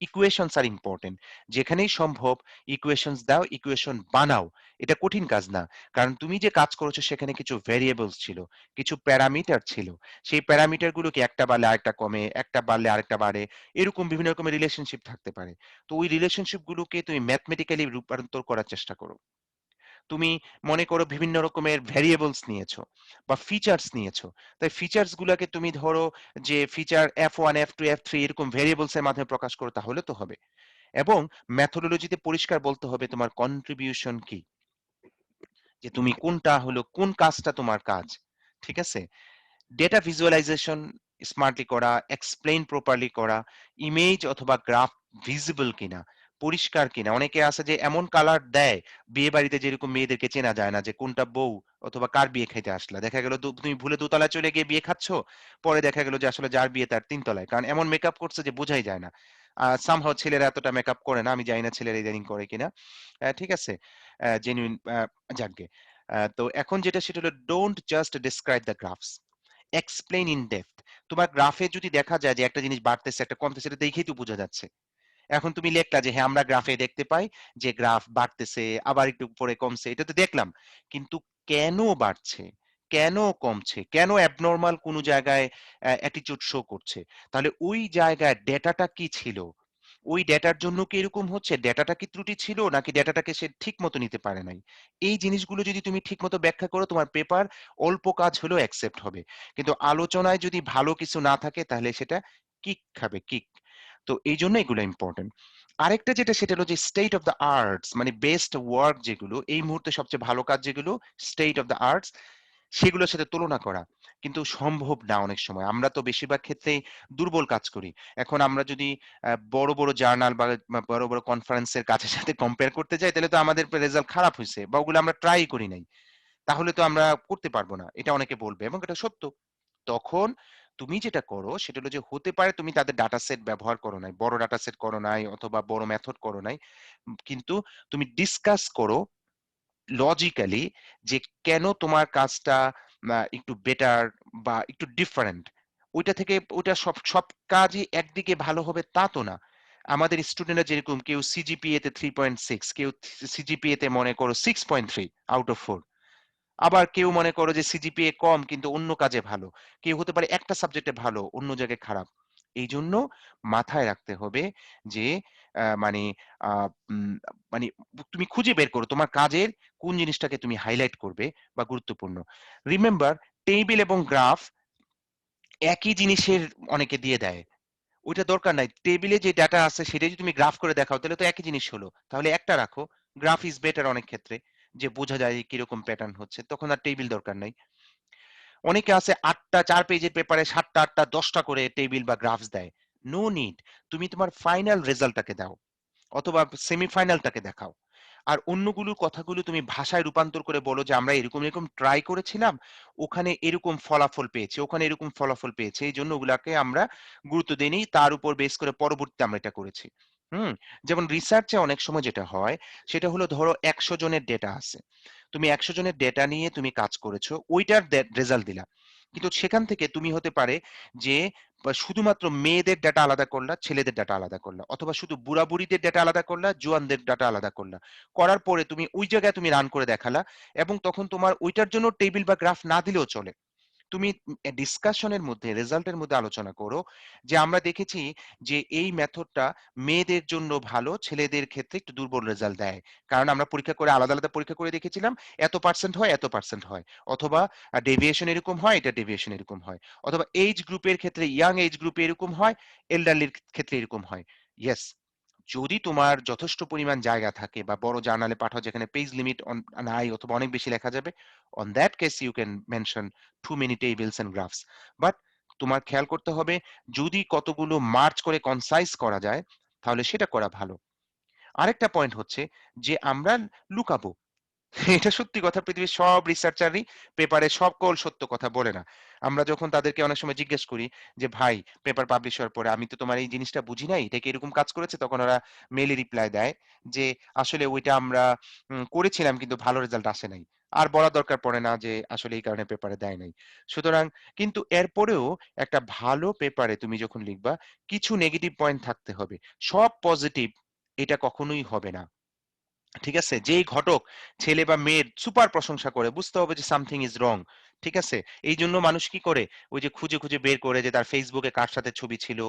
ইকুয়েশনস আর ইম্পর্টেন্ট, যেখানেই সম্ভব ইকুয়েশনস দাও, ইকুয়েশন বানাও। এটা কঠিন কাজ না, কারণ তুমি যে কাজ করেছো সেখানে কিছু ভেরিয়েবলস ছিল, কিছু প্যারামিটার ছিল। সেই প্যারামিটার গুলোকে একটা বাড়লে আরেকটা কমে, একটা বাড়লে আরেকটা বাড়ে, এরকম বিভিন্ন রকমের রিলেশনশিপ থাকতে পারে। তো ওই রিলেশনশিপ গুলোকে তুমি ম্যাথমেটিক্যালি রূপান্তর করার চেষ্টা করো। তুমি মনে করো বিভিন্ন রকমের ভ্যারিয়েবলস নিয়েছো বা ফিচার্স নিয়েছো, তাই ফিচার্স গুলাকে তুমি ধরো যে ফিচার F1 F2 F3 এরকম ভ্যারিয়েবলস এর মাধ্যমে প্রকাশ করো, তাহলে তো হবে। এবং মেথোডোলজিতে পরিষ্কার বলতে হবে তোমার কন্ট্রিবিউশন কি, যে তুমি কোনটা হলো কোন কাজটা তোমার কাজ। ঠিক আছে? ডেটা ভিজুয়ালাইজেশন স্মার্টলি করা, এক্সপ্লেইন প্রপারলি করা, ইমেজ অথবা গ্রাফ ভিজিবল কিনা, পরিষ্কার কিনা। অনেকে আছে যে এমন কালার দেয় বিয়ে বাড়িতে, যেরকম মেয়েদেরকে চেনা যায় না যে কোনটা বউ অথবা কার বিয়ে খাইতে আসলা। দেখা গেল তুমি ভুলে দোতলায় চলে গিয়ে বিয়ে খাচ্ছ, পরে দেখা গেল যে আসলে যার বিয়ে তার তিনতলায়, কারণ এমন মেকআপ করছে যে বোঝাই যায় না। সামহাও ছেলেরা এতটা মেকআপ করে না, আমি জানি না ছেলেরা ইদানিং করে কিনা। ঠিক আছে, জেনুইন। যাকগে, তো এখন যেটা সেটা হলো don't just describe the graphs, explain in depth. তোমার গ্রাফে যদি দেখা যায় যে একটা জিনিস বাড়তেছে একটা কমতেছে, এটা দেখেই তো বোঝা যাচ্ছে। এখন তুমি লেখলা যে হ্যাঁ আমরা গ্রাফে দেখতে পাই যে গ্রাফ বাড়তেছে আবার একটু পরে কমছে, এটা তো দেখলাম, কিন্তু কেন বাড়ছে, কেন কমছে, কেন অ্যাবনর্মাল কোনো জায়গায় অ্যাটিটিউড শো করছে, তাহলে ওই জায়গায় ডেটাটা কি ছিল, ওই ডেটার জন্য কি এরকম হচ্ছে, ডেটাটা কি ত্রুটি ছিল নাকি ডেটাটাকে সে ঠিক মতো নিতে পারে নাই। এই জিনিসগুলো যদি তুমি ঠিক মতো ব্যাখ্যা করো, তোমার পেপার অল্প কাজ হলেও অ্যাকসেপ্ট হবে। কিন্তু আলোচনায় যদি ভালো কিছু না থাকে তাহলে সেটা কিক খাবে, কিক। তো এই জন্য এগুলো ইম্পর্টেন্ট। আরেকটা যেটা সেটা হলো যে স্টেট অফ দ্য আর্টস, মানে বেস্ট ওয়ার্ক যেগুলো এই মুহূর্তে সবচেয়ে ভালো কাজ যেগুলো স্টেট অফ দ্য আর্টস, সেগুলোর সাথে তুলনা করা কিন্তু সম্ভব না। অনেক সময় আমরা তো বেশিরভাগ ক্ষেত্রেই দুর্বল কাজ করি। এখন আমরা যদি বড় বড় জার্নাল বা বড় বড় কনফারেন্সের কাজের সাথে কম্পেয়ার করতে যাই, তাহলে তো আমাদের রেজাল্ট খারাপ হয়েছে বা ওগুলো আমরা ট্রাই করি নাই, তাহলে তো আমরা করতে পারবো না, এটা অনেকে বলবে এবং এটা সত্য। তখন তুমি যেটা করো সেটা হলো যে হতে পারে তুমি তাদের ডাটা সেট ব্যবহার করো নাই, বড় ডাটা সেট করো নাই অথবা বড় মেথড করো নাই, কিন্তু তুমি ডিসকাস করো লজিক্যালি যে কেন তোমার কাজটা একটু বেটার বা একটু ডিফারেন্ট। ওইটা থেকে ওইটা সব সব কাজই একদিকে ভালো হবে তা তো না। আমাদের স্টুডেন্টরা যেরকম কেউ সিজিপিএ তে 3.6, কেউ সিজিপিএ তে মনে করো 6.3 আউট অফ 4, আবার কেউ মনে করো যে সিজিপিএ কম কিন্তু অন্য কাজে ভালো, কেউ হতে পারে একটা সাবজেক্টে ভালো অন্য জায়গায় খারাপ। এই জন্য মাথায় রাখতে হবে যে মানে মানে তুমি খুঁজে বের করো তোমার কাজের কোন জিনিসটাকে তুমি হাইলাইট করবে বা গুরুত্বপূর্ণ। রিমেম্বার, টেবিল এবং গ্রাফ একই জিনিসের অনেকে দিয়ে দেয়, ওইটা দরকার নাই। টেবিলে যে ডাটা আছে সেটা যদি তুমি গ্রাফ করে দেখাও তাহলে তো একই জিনিস হলো, তাহলে একটা রাখো। গ্রাফ ইজ বেটার অনেক ক্ষেত্রে, যে বোঝা যায় কিরকম প্যাটার্ন হচ্ছে, তখন আর টেবিল দরকার নাই। অনেকে আছে ৮টা ৪ পেজের পেপারে ৭টা ৮টা ১০টা করে টেবিল বা গ্রাফস দেয়। নো নিড, তুমি তোমার ফাইনাল রেজাল্টটাকে দাও অথবা সেমিফাইনালটাকে দেখাও। আর অন্যগুলোর কথাগুলো তুমি ভাষায় রূপান্তর করে বলো যে আমরা এরকম এরকম ট্রাই করেছিলাম, ওখানে এরকম ফলাফল পেয়েছি, ওখানে এরকম ফলাফল পেয়েছে, এই জন্য ওগুলাকে আমরা গুরুত্ব দিইনি, তার উপর বেস করে পরবর্তীতে আমরা এটা করেছি। হুম। যেমন রিসার্চে অনেক সময় যেটা হয় সেটা হলো ধরো ১০০ জনের ডেটা আছে, তুমি ১০০ জনের ডেটা নিয়ে তুমি কাজ করেছো, ওইটার রেজাল্ট দিলা, কিন্তু সেখান থেকে তুমি হতে পারে যে বা শুধুমাত্র মেয়েদের ডাটা আলাদা করলা, ছেলেদের ডাটা আলাদা করলা, অথবা শুধু বুড়া বুড়িদের ডাটা আলাদা করলা, জুয়ানদের ডাটা আলাদা করলা। করার পরে তুমি ওই জায়গায় তুমি রান করে দেখালা, এবং তখন তোমার ওইটার জন্য টেবিল বা গ্রাফ না দিলেও চলে। তুমি ডিসকাশনের মধ্যে রেজাল্টের মধ্যে আলোচনা করো যে আমরা দেখেছি যে এই মেথডটা মেয়েদের জন্য ভালো, ছেলেদের ক্ষেত্রে একটু দুর্বল রেজাল্ট দেয়। কারণ আমরা পরীক্ষা করে আলাদা, আলাদা পরীক্ষা করে দেখেছিলাম এত পার্সেন্ট হয়, এত পার্সেন্ট হয়। অথবা ডেভিয়েশন এরকম হয়, এটা ডেভিয়েশন এরকম হয়। অথবা এইজ গ্রুপের ক্ষেত্রে ইয়াং এইজ গ্রুপে এরকম হয়, এল্ডারলির ক্ষেত্রে এরকম হয়। ইয়েস, যদি তোমার যথেষ্ট পরিমাণ জায়গা থাকে বা বড় জার্নালে পাঠাও যেখানে পেজ লিমিট নাই অথবা অনেক বেশি লেখা যাবে, on that case you can mention too many tables and graphs. But তোমার খেয়াল করতে হবে যদি কতগুলো মার্চ করে কনসাইজ করা যায় তাহলে সেটা করা ভালো। আরেকটা পয়েন্ট হচ্ছে যে আমরা লুকাবো। এটা সত্যি কথা, পৃথিবীর সব রিসার্চারই পেপারে সকল সত্য কথা বলে না। আমরা যখন তাদেরকে অনেক সময় জিজ্ঞেস করি যে ভাই পেপার পাবলিশ হওয়ার পরে আমি তো তোমার এই জিনিসটা বুঝি নাই, এটা কি এরকম কাজ করেছে, তখন ওরা মেইলে রিপ্লাই দেয় যে আসলে ওইটা আমরা করেছিলাম কিন্তু ভালো রেজাল্ট আসে নাই। আর বলা দরকার পড়ে না যে আসলে এই কারণে পেপারে দেয় নাই। সুতরাং কিন্তু এরপরেও একটা ভালো পেপারে তুমি যখন লিখবা কিছু নেগেটিভ পয়েন্ট থাকতে হবে। সব পজিটিভ এটা কখনোই হবে না। ঠিক আছে? যেই ঘটক ছেলে বা মেয়ের সুপার প্রশংসা করে বুঝতে হবে যে সামথিং ইজ রং। ঠিক আছে? এইজন্য মানুষ কি করে? ওই যে খুঁজে, খুঁজে বের করে যে তার Facebook এ কার সাথে ছবি ছিল,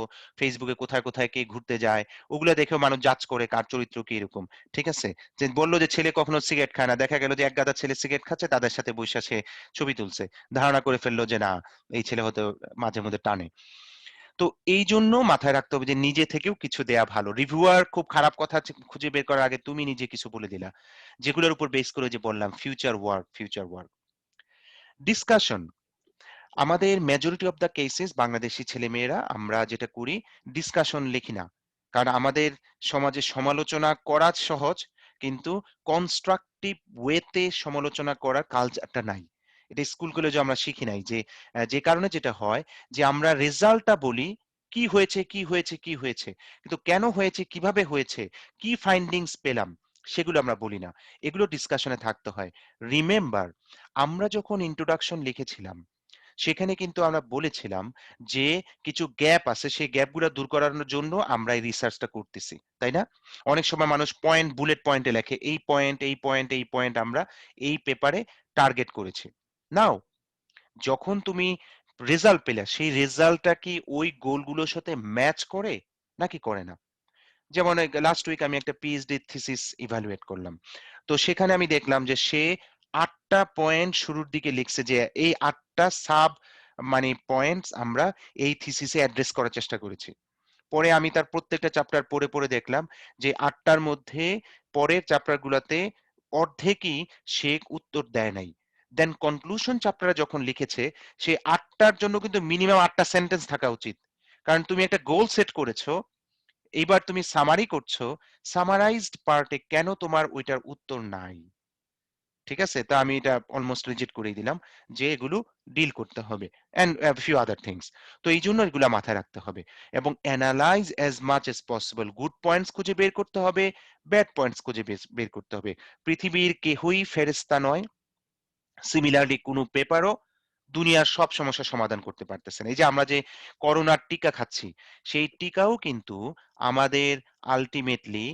Facebook এ কোথায়, কোথায় কে ঘুরতে যায়, ওগুলা দেখেও মানুষ জাজ করে কার চরিত্র কিরকম। ঠিক আছে? যে বলল যে ছেলে কখনো সিগারেট খায় না। দেখা গেল যে এক গাদা ছেলে সিগারেট খাচ্ছে, তাদের সাথে বইসা সে ছবি তুলছে। ধারণা করে ফেলল যে না, এই ছেলে হয়তো মাঝে মধ্যে টানে। তো এইজন্য মাথায় রাখতে হবে যে নিজে থেকেও কিছু দেয়া ভালো। রিভিউয়ার খুব খারাপ কথা খুঁজে বের করার আগে তুমি নিজে কিছু বলে দিলা। যেগুলোর উপর বেস করে যে বললাম future work, future work. Discussion. আমাদের majority of the cases Bangladeshi ছেলেমেয়েরা আমরা যেটা করি ডিসকাশন লিখি না। কারণ আমাদের সমাজে সমালোচনা করা সহজ, কিন্তু কনস্ট্রাকটিভ ওয়েতে সমালোচনা করার কালচারটা নাই। এটা স্কুল কলেজে আমরা শিখি নাই যে যে কারণে যেটা হয় যে আমরা রেজাল্টটা বলি কি হয়েছে, কি হয়েছে, কি হয়েছে, কিন্তু কেন হয়েছে, কিভাবে হয়েছে, কি ফাইন্ডিংস পেলাম সেগুলো আমরা বলি না। এগুলো ডিসকাশনে থাকতে হয়। রিমেম্বার, আমরা যখন ইন্ট্রোডাকশন লিখেছিলাম সেখানে কিন্তু আমরা বলেছিলাম যে কিছু গ্যাপ আছে, সেই গ্যাপগুলো দূর করানোর জন্য আমরা এই রিসার্চটা করতেছি, তাই না? অনেক সময় মানুষ পয়েন্ট বুলেট পয়েন্টে লেখে এই পয়েন্ট, এই পয়েন্ট, এই পয়েন্ট আমরা এই পেপারে টার্গেট করেছি। নাও যখন তুমি রেজাল্ট পেলে সেই রেজাল্টটা কি ওই গোলগুলোর সাথে ম্যাচ করে নাকি করে না? যেমন লাস্ট উইক আমি একটা পিএইচডি থিসিস ইভালুয়েট করলাম। তো সেখানে আমি দেখলাম যে সে ৮টা পয়েন্ট শুরুর দিকে লিখছে যে এই ৮টা সাব মানে পয়েন্টস আমরা এই থিসিসে অ্যাড্রেস করার চেষ্টা করেছি। পরে আমি তার প্রত্যেকটা চ্যাপ্টার পড়ে, পড়ে দেখলাম যে ৮টার মধ্যে পরের চ্যাপ্টার গুলাতে অর্ধেকই সে উত্তর দেয় নাই। দেন কনক্লুশন চ্যাপ্টারে যখন লিখেছে সে ৮টার জন্য কিন্তু মিনিমাম ৮টা সেন্টেন্স থাকা উচিত। কারণ তুমি একটা গোল সেট করেছো, এইবার তুমি সামারি করছো, সামারাইজড পার্টে কেন তোমার ওইটার উত্তর নাই? ঠিক আছে? তো আমি এটা অলমোস্ট রিজেক্ট করেই দিলাম যে এগুলো ডিল করতে হবে এন্ড ফিউ আদার থিংস। তো এইজন্য এগুলা মাথায় রাখতে হবে এবং analyse as much as possible. Good points খুঁজে বের করতে হবে, ব্যাড পয়েন্টস খুঁজে বের করতে হবে। পৃথিবীর কেহই ফেরেশতা নয়। সিমিলারলি কোনো পেপারও দুনিয়ার সব সমস্যার সমাধান করতে পারতেছে না। এই যে আমরা যে করোনার টিকা খাচ্ছি, সেই টিকাও কিন্তু আমাদের আল্টিমেটলি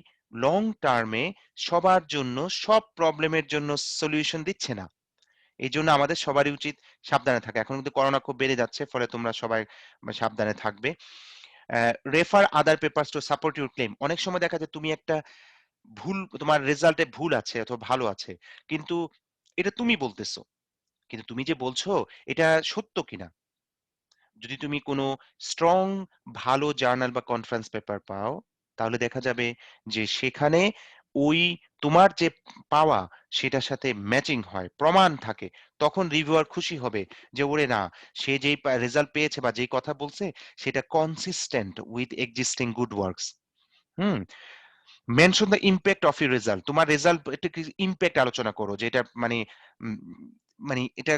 লং টার্মে সবার জন্য সব প্রবলেমের জন্য সলিউশন দিচ্ছে না। এইজন্য আমাদের সবারই উচিত সাবধানে থাকা। এখন কিন্তু করোনা খুব বেড়ে যাচ্ছে, ফলে তোমরা সবাই সাবধানে থাকবে। Refer other papers to support your claim. অনেক সময় দেখা যায় তুমি একটা ভুল, তোমার রেজাল্টে ভুল আছে অথবা ভালো আছে, কিন্তু এটা তুমি বলতেছো, কিন্তু তুমি যে বলছো এটা সত্য কিনা? যদি তুমি কোনো স্ট্রং ভালো জার্নাল বা কনফারেন্স পেপার পাও, তাহলে দেখা যাবে যে সেখানে ওই তোমার যে পাওয়া সেটার সাথে ম্যাচিং হয়, প্রমাণ থাকে। তখন রিভিউয়ার খুশি হবে যে ওরে না, সে যেই রেজাল্ট পেয়েছে বা যেই কথা বলছে সেটা consistent with existing good works. Hmm? Mention the impact of your result. তোমার রেজাল্ট এটা কি ইমপ্যাক্ট আলোচনা করো যে এটা মানে উম, মানে এটা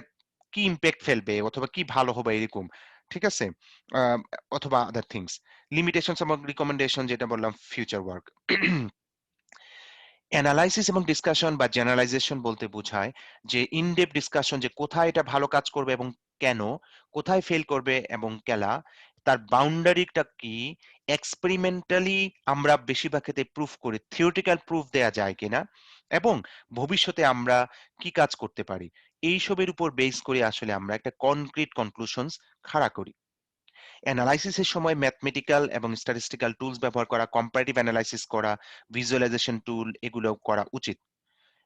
কি ইমপ্যাক্ট ফেলবে অথবা কি ভালো হবে এরকম। ঠিক আছে? আহ, অথবা আদার থিংস। লিমিটেশনস এবং রিকমেন্ডেশন যেটা বললাম ফিউচার ওয়ার্ক। অ্যানালাইসিস এবং ডিসকাশন বা জেনারালাইজেশন বলতে বোঝায় যে ইনডেপ ডিসকাশন, যে কোথায় এটা ভালো কাজ করবে এবং কেন, কোথায় ফেল করবে এবং কেলা, তার বাউন্ডারিটা কি, এক্সপেরিমেন্টালি আমরা বেশিরভাগ ক্ষেত্রে প্রুফ করি, থিওরিটিক্যাল প্রুফ দেয়া যায় কিনা, এবং ভবিষ্যতে আমরা কি কাজ করতে পারি। এইসবের উপর বেস করে আসলে আমরা একটা কনক্রিট কনক্লুশনস খাড়া করি। অ্যানালাইসিসের সময় ম্যাথমেটিক্যাল এবং স্ট্যাটিস্টিক্যাল টুলস ব্যবহার করা, কম্পারেটিভ অ্যানালাইসিস করা, ভিজুয়ালাইজেশন টুল এগুলো করা উচিত।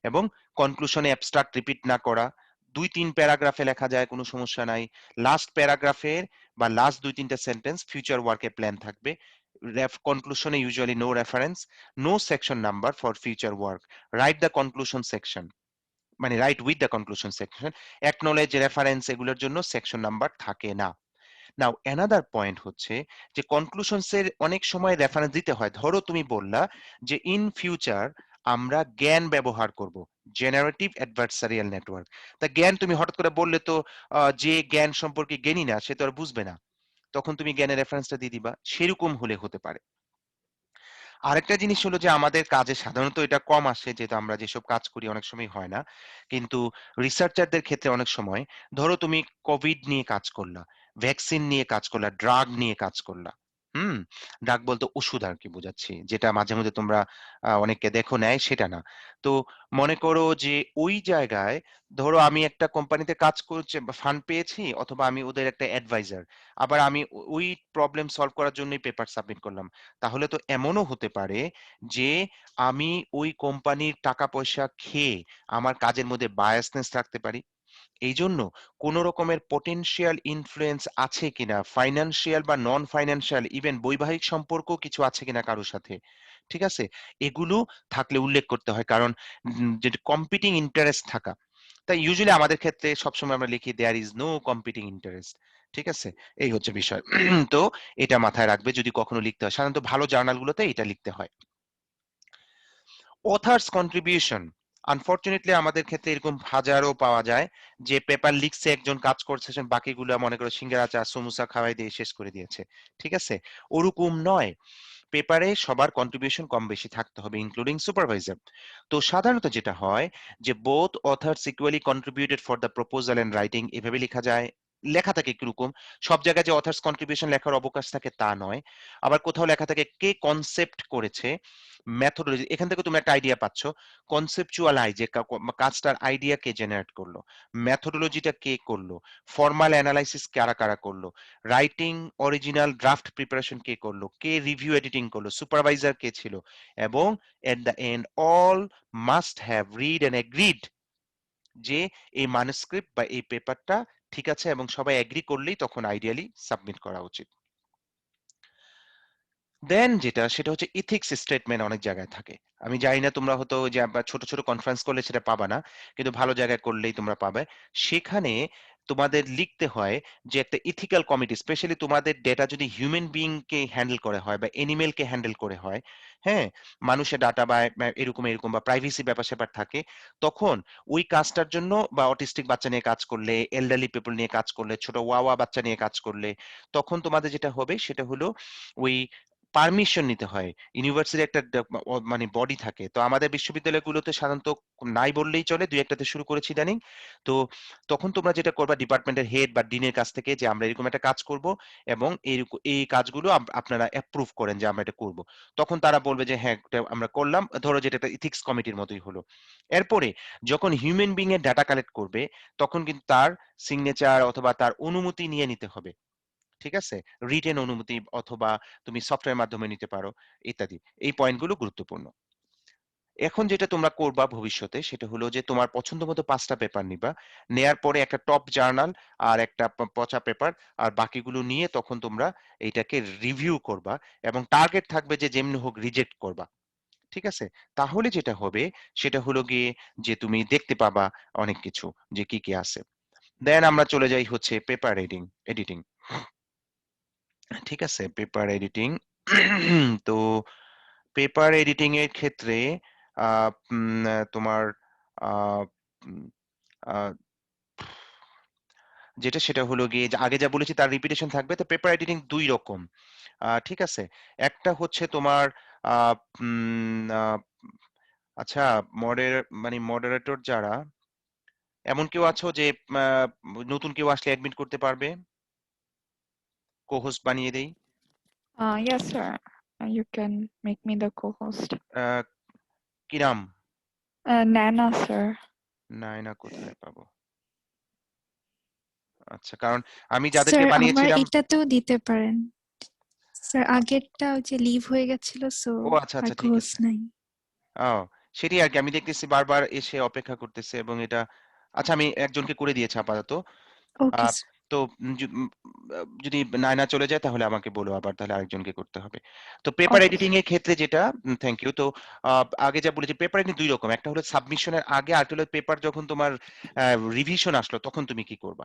এবং কনক্লুশনে অ্যাবস্ট্রাক্ট রিপিট না করা। ২-৩ প্যারাগ্রাফে লেখা যায়, কোনো সমস্যা নাই। লাস্ট প্যারাগ্রাফের বা লাস্ট ২-৩ টা সেন্টেন্স ফিউচার ওয়ার্কের প্ল্যান থাকবে। কনক্লুশনে usually no reference, no section number for future work. Right the conclusion section, মানে right with the conclusion section. Acknowledge, reference এগুলোর জন্য সেকশন নাম্বার থাকে না। নাও অ্যানাদার পয়েন্ট হচ্ছে যে কনক্লুশনস এর অনেক সময় রেফারেন্স দিতে হয়। ধরো তুমি বললা যে ইন ফিউচার আমরা জ্ঞান ব্যবহার করব, জেনারেটিভ অ্যাডভার্সারিয়াল নেটওয়ার্ক। তা জ্ঞান তুমি হঠাৎ করে বললে তো যে জ্ঞান সম্পর্কে জ্ঞানী না সে তো আর বুঝবে না, তখন তুমি জ্ঞানের রেফারেন্সটা দিয়ে দিবা, সেরকম হলে হতে পারে। আরেকটা জিনিস হলো যে আমাদের কাজে সাধারণত এটা কম আসে, যেহেতু আমরা যেসব কাজ করি অনেক সময় হয় না, কিন্তু রিসার্চারদের ক্ষেত্রে অনেক সময়, ধরো তুমি কোভিড নিয়ে কাজ করলা, ভ্যাকসিন নিয়ে কাজ করলা, ড্রাগ নিয়ে কাজ করলা। হুম, ড্রাগ বলতে ওষুধ আর কি বোঝাচ্ছি, যেটা মাঝে মধ্যে তোমরা অনেককে দেখো নেয়, সেটা না। তো মনে করো যে ওই জায়গায়, ধরো আমি একটা কোম্পানিতে কাজ করছি, ফান্ড পেয়েছি, অথবা আমি ওদের একটা অ্যাডভাইজার, আবার আমি ওই প্রবলেম সলভ করার জন্যই পেপার সাবমিট করলাম। তাহলে তো এমনও হতে পারে যে আমি ওই কোম্পানির টাকা পয়সা খেয়ে আমার কাজের মধ্যে বায়াসনেস রাখতে পারি। এই জন্য কোন রকমের পটেনশিয়াল ইনফ্লুয়েন্স আছে কিনা, ফাইন্যান্সিয়াল বা নন ফাইন্যান্সিয়াল, ইভেন বৈবাহিক সম্পর্ক কিছু আছে কিনা কারোর সাথে, ঠিক আছে, এগুলো থাকলে উল্লেখ করতে হয়। কারণ যেটা কম্পিটিং ইন্টারেস্ট থাকা, তাই ইউজুয়ালি আমাদের ক্ষেত্রে সবসময় আমরা লিখি there is no competing interest. ঠিক আছে, এই হচ্ছে বিষয়। তো এটা মাথায় রাখবে যদি কখনো লিখতে হয়, সাধারণত ভালো জার্নালগুলোতে এটা লিখতে হয়। অথার্স কন্ট্রিবিউশন, আনফরচুনেটলি আমাদের ক্ষেত্রে এরকম হাজারও পাওয়া যায় যে পেপার লিখছে একজন, কাজ করছে, বাকিগুলো মনে করো সিঙ্গারা চা সমুসা খাওয়াই দিয়ে শেষ করে দিয়েছে। ঠিক আছে, ওরকম নয়, পেপারে সবার কন্ট্রিবিউশন কম বেশি থাকতে হবে, ইনক্লুডিং সুপারভাইজার। তো সাধারণত যেটা হয় যে both authors equally contributed for the proposal and writing, এভাবে লেখা যায়। লেখা থাকে কিরকম, সব জায়গায় যে অথার্স কন্ট্রিবিউশন লেখার অবকাশ থাকে তা নয়। আবার কোথাও লেখা থাকে কে কনসেপ্ট করেছে, মেথোডোলজি, এখান থেকে তুমি একটা আইডিয়া পাচ্ছ। কনসেপচুয়ালাইজ, যে কাজটার আইডিয়া কে জেনারেট করলো, মেথোডোলজিটা কে করলো, ফর্মাল অ্যানালাইসিস কারা কারা করলো, রাইটিং অরিজিনাল ড্রাফট প্রিপারেশন কে করলো, কে রিভিউ এডিটিং করলো, সুপারভাইজার কে ছিল, এবং at the end all must have read and agreed যে এই ম্যানুস্ক্রিপ্ট বা এই পেপারটা ঠিক আছে, এবং সবাই এগ্রি করলেই তখন আইডিয়ালি সাবমিট করা উচিত। দেন যেটা সেটা হচ্ছে ইথিক্স স্টেটমেন্ট, অনেক জায়গায় থাকে। আমি জানি না তোমরা হয়তো যে ছোট ছোট কনফারেন্স করলে সেটা পাবা না, কিন্তু ভালো জায়গায় করলেই তোমরা পাবে। সেখানে তোমাদের লিখতে হয় যে একটা ইথিক্যাল কমিটি, স্পেশালি তোমাদের ডেটা যদি হিউম্যান বিইং কে হ্যান্ডেল করে হয় বা এনিমেল কে হ্যান্ডেল করে হয়, হ্যাঁ, মানুষের ডাটা বা এরকম এরকম বা প্রাইভেসি ব্যাপার স্যাপার থাকে, তখন ওই কাজটার জন্য, বা অটিস্টিক বাচ্চা নিয়ে কাজ করলে, এলডারলি পিপল নিয়ে কাজ করলে, ছোট ওয়াওয়া বাচ্চা নিয়ে কাজ করলে, তখন তোমাদের যেটা হবে সেটা হলো ওই পারমিশন নিতে হয়। ইউনিভার্সিটির একটা মানে বডি থাকে, তো আমাদের বিশ্ববিদ্যালয়গুলোতে সাধারণত নাই বললেই চলে, দুই একটাতে শুরু করেছি ইদানিং। তো তখন তোমরা যেটা করবা, ডিপার্টমেন্টের হেড বা ডিনের কাছ থেকে যে আমরা এরকম একটা কাজ করব, এবং এই কাজগুলো আপনারা অ্যাপ্রুভ করেন যে আমরা এটা করব, তখন তারা বলবে যে হ্যাঁ এটা আমরা করলাম, ধরো যেটা একটা ইথিক্স কমিটির মতোই হলো। এরপরে যখন হিউম্যান বিং এর ডাটা কালেক্ট করবে, তখন কিন্তু তার সিগনেচার অথবা তার অনুমতি নিয়ে নিতে হবে। ঠিক আছে, রিটেন অনুমতি, অথবা তুমি সফটওয়্যার মাধ্যমে নিতে পারো, ইত্যাদি। এই পয়েন্টগুলো গুরুত্বপূর্ণ। এখন যেটা তোমরা করবা ভবিষ্যতে সেটা হলো যে তোমার পছন্দ মতো 5টা পেপার নিবা, নেয়ার পরে একটা টপ জার্নাল আর একটা পচা পেপার, আর বাকিগুলো নিয়ে তখন তোমরা এইটাকে রিভিউ করবা, এবং টার্গেট থাকবে যে যেমনি হোক রিজেক্ট করবা। ঠিক আছে, তাহলে যেটা হবে সেটা হলো গিয়ে যে তুমি দেখতে পাবা অনেক কিছু যে কি কি আছে। দেন আমরা চলে যাই হচ্ছে পেপার এডিটিং। ঠিক আছে, পেপার এডিটিং। তো পেপার এডিটিং এর ক্ষেত্রে তোমার আহ, উম, আহ, যেটা সেটা হলো গিয়ে যে আগে যা বলেছি তার রিপিটেশন থাকবে। তো পেপার এডিটিং দুই রকম, ঠিক আছে। একটা হচ্ছে তোমার আহ, উম, আহ, আচ্ছা, মডার মানে মডারেটর যারা, এমন কেউ আছো যে আহ, নতুন কেউ আসলে অ্যাডমিট করতে পারবে, কোহোস্ট বানিয়ে দেই? Yes, sir. You can make me the co-host. আহ, কি নাম? Nana, sir. নায়না কোথায় পাবো? আচ্ছা, কারণ আমি যাদেরকে স্যার আমার বানিয়েছিলাম এটাতেও দিতে পারেন। স্যার আগেরটা ওই যে লিভ হয়ে গেছিল, সো ও আচ্ছা, আর আচ্ছা ঠিক ক্লোজ আছে। নাই। ও সেটাই আরকি আমি দেখতেছি বারবার এসে অপেক্ষা করতেছে এবং এটা আচ্ছা আমি একজনকে করে দিয়েছি আপাতত। আ ওকে স্যার। তো যদি নায়না চলে যায় তাহলে আমাকে বলো আবার তাহলে আরেকজনকে করতে হবে। তো পেপার Okay. এডিটিং এর ক্ষেত্রে যেটা থ্যাংক ইউ। তো আ আগে যা বলেছি পেপার এডিটিং ২ রকম। একটা হলো সাবমিশন এর আগে আরেকটা হলো পেপার যখন তোমার রিভিশন আসলো তখন তুমি কি করবা?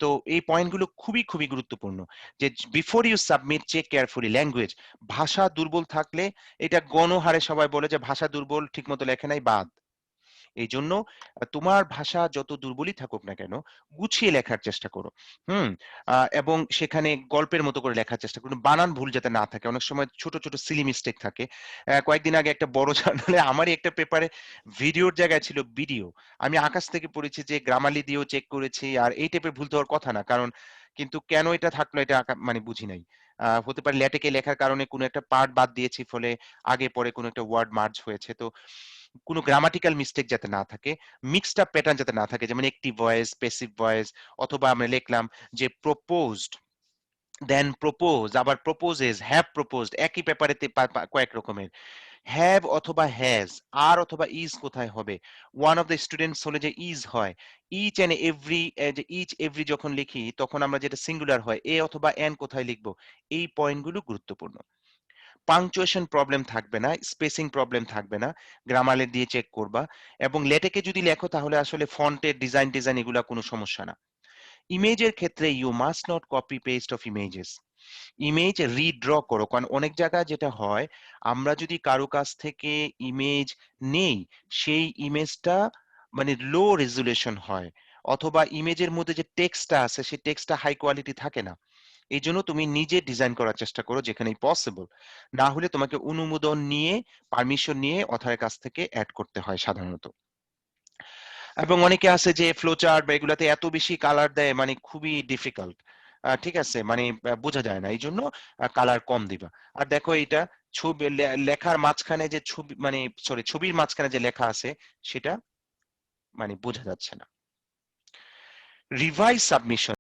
তো এই পয়েন্টগুলো খুবই, খুবই গুরুত্বপূর্ণ। যে before you submit check carefully language. ভাষা দুর্বল থাকলে এটা গণহারে সবাই বলে যে ভাষা দুর্বল ঠিকমতো লেখে নাই বাদ। এইজন্য তোমার ভাষা যত দুর্বলই থাকুক না কেন, গুছিয়ে লেখার চেষ্টা করো। হুম? এবং সেখানে গল্পের মতো করে লেখার চেষ্টা করো। বানান ভুল যাতে না থাকে। অনেক সময় ছোট, ছোট সিলি মিস্টেক থাকে। কয়েকদিন আগে একটা বড় জার্নালে আমারই একটা পেপারে ভিডিওর জায়গায় ছিল বিডিও। আমি আকাশ থেকে পড়েছি যে গ্রামারলি দিয়েও চেক করেছি। আর এই টাইপের ভুল তো হওয়ার কথা না। কারণ কিন্তু কেন এটা থাকলো এটা মানে বুঝি নাই। হতে পারে ল্যাটেকে লেখার কারণে কোনো একটা পার্ট বাদ দিয়েছি ফলে আগে পরে কোনো একটা ওয়ার্ড মার্জ হয়েছে। তো কোনো গ্রামাটিক্যাল মিস্টেক যাতে না থাকে, মিক্সড আপ প্যাটার্ন যাতে না থাকে। যেমন অ্যাক্টিভ ভয়েস, প্যাসিভ ভয়েস অথবা আমরা লিখলাম যে প্রপোজড, দেন প্রপোজ, আবার প্রপোজেস, হ্যাভ প্রপোজড একই পেপারেতে কয়েক রকমের। হ্যাভ অথবা হ্যাজ, আর অথবা ইজ কোথায় হবে? ওয়ান অফ দ্য স্টুডেন্টস হলে যে ইজ হয়। ইচ অ্যান্ড এভরি যে ইচ এভরি যখন লিখি তখন আমরা যেটা সিঙ্গুলার হয় এ অথবা এন কোথায় লিখবো? এই পয়েন্টগুলো গুরুত্বপূর্ণ। পাংচুয়েশন প্রবলেম থাকবে না, স্পেসিং প্রবলেম থাকবে না। গ্রামার দিয়ে চেক করবা এবং লেটেকে যদি লেখো তাহলে আসলে ফন্টের ডিজাইন এগুলা কোনো সমস্যা না। ইমেজের ক্ষেত্রে you must not copy paste of images. Image redraw করো কারণ অনেক জায়গায় যেটা হয় আমরা যদি কারো কাছ থেকে ইমেজ নেই সেই ইমেজটা মানে লো রেজুলেশন হয় অথবা ইমেজের মধ্যে যে টেক্সটটা আছে সেই টেক্সটটা হাই কোয়ালিটি থাকে না। এই জন্য তুমি নিজে ডিজাইন করার চেষ্টা করো যেখানেই পসিবল। না হলে তোমাকে অনুমোদন নিয়ে পারমিশন নিয়ে অথরের কাছ থেকে অ্যাড করতে হয় সাধারণত। এবং অনেকে আছে যে ফ্লো চার্ট বা এগুলাতে এত বেশি কালার দেয় মানে খুবই ডিফিকাল্ট। ঠিক আছে মানে বোঝা যায় না এই জন্য কালার কম দিবা। আর দেখো এটা ছবি লেখার মাঝখানে যে ছবি মানে সরি ছবির মাঝখানে যে লেখা আছে সেটা মানে বোঝা যাচ্ছে না। Revise submission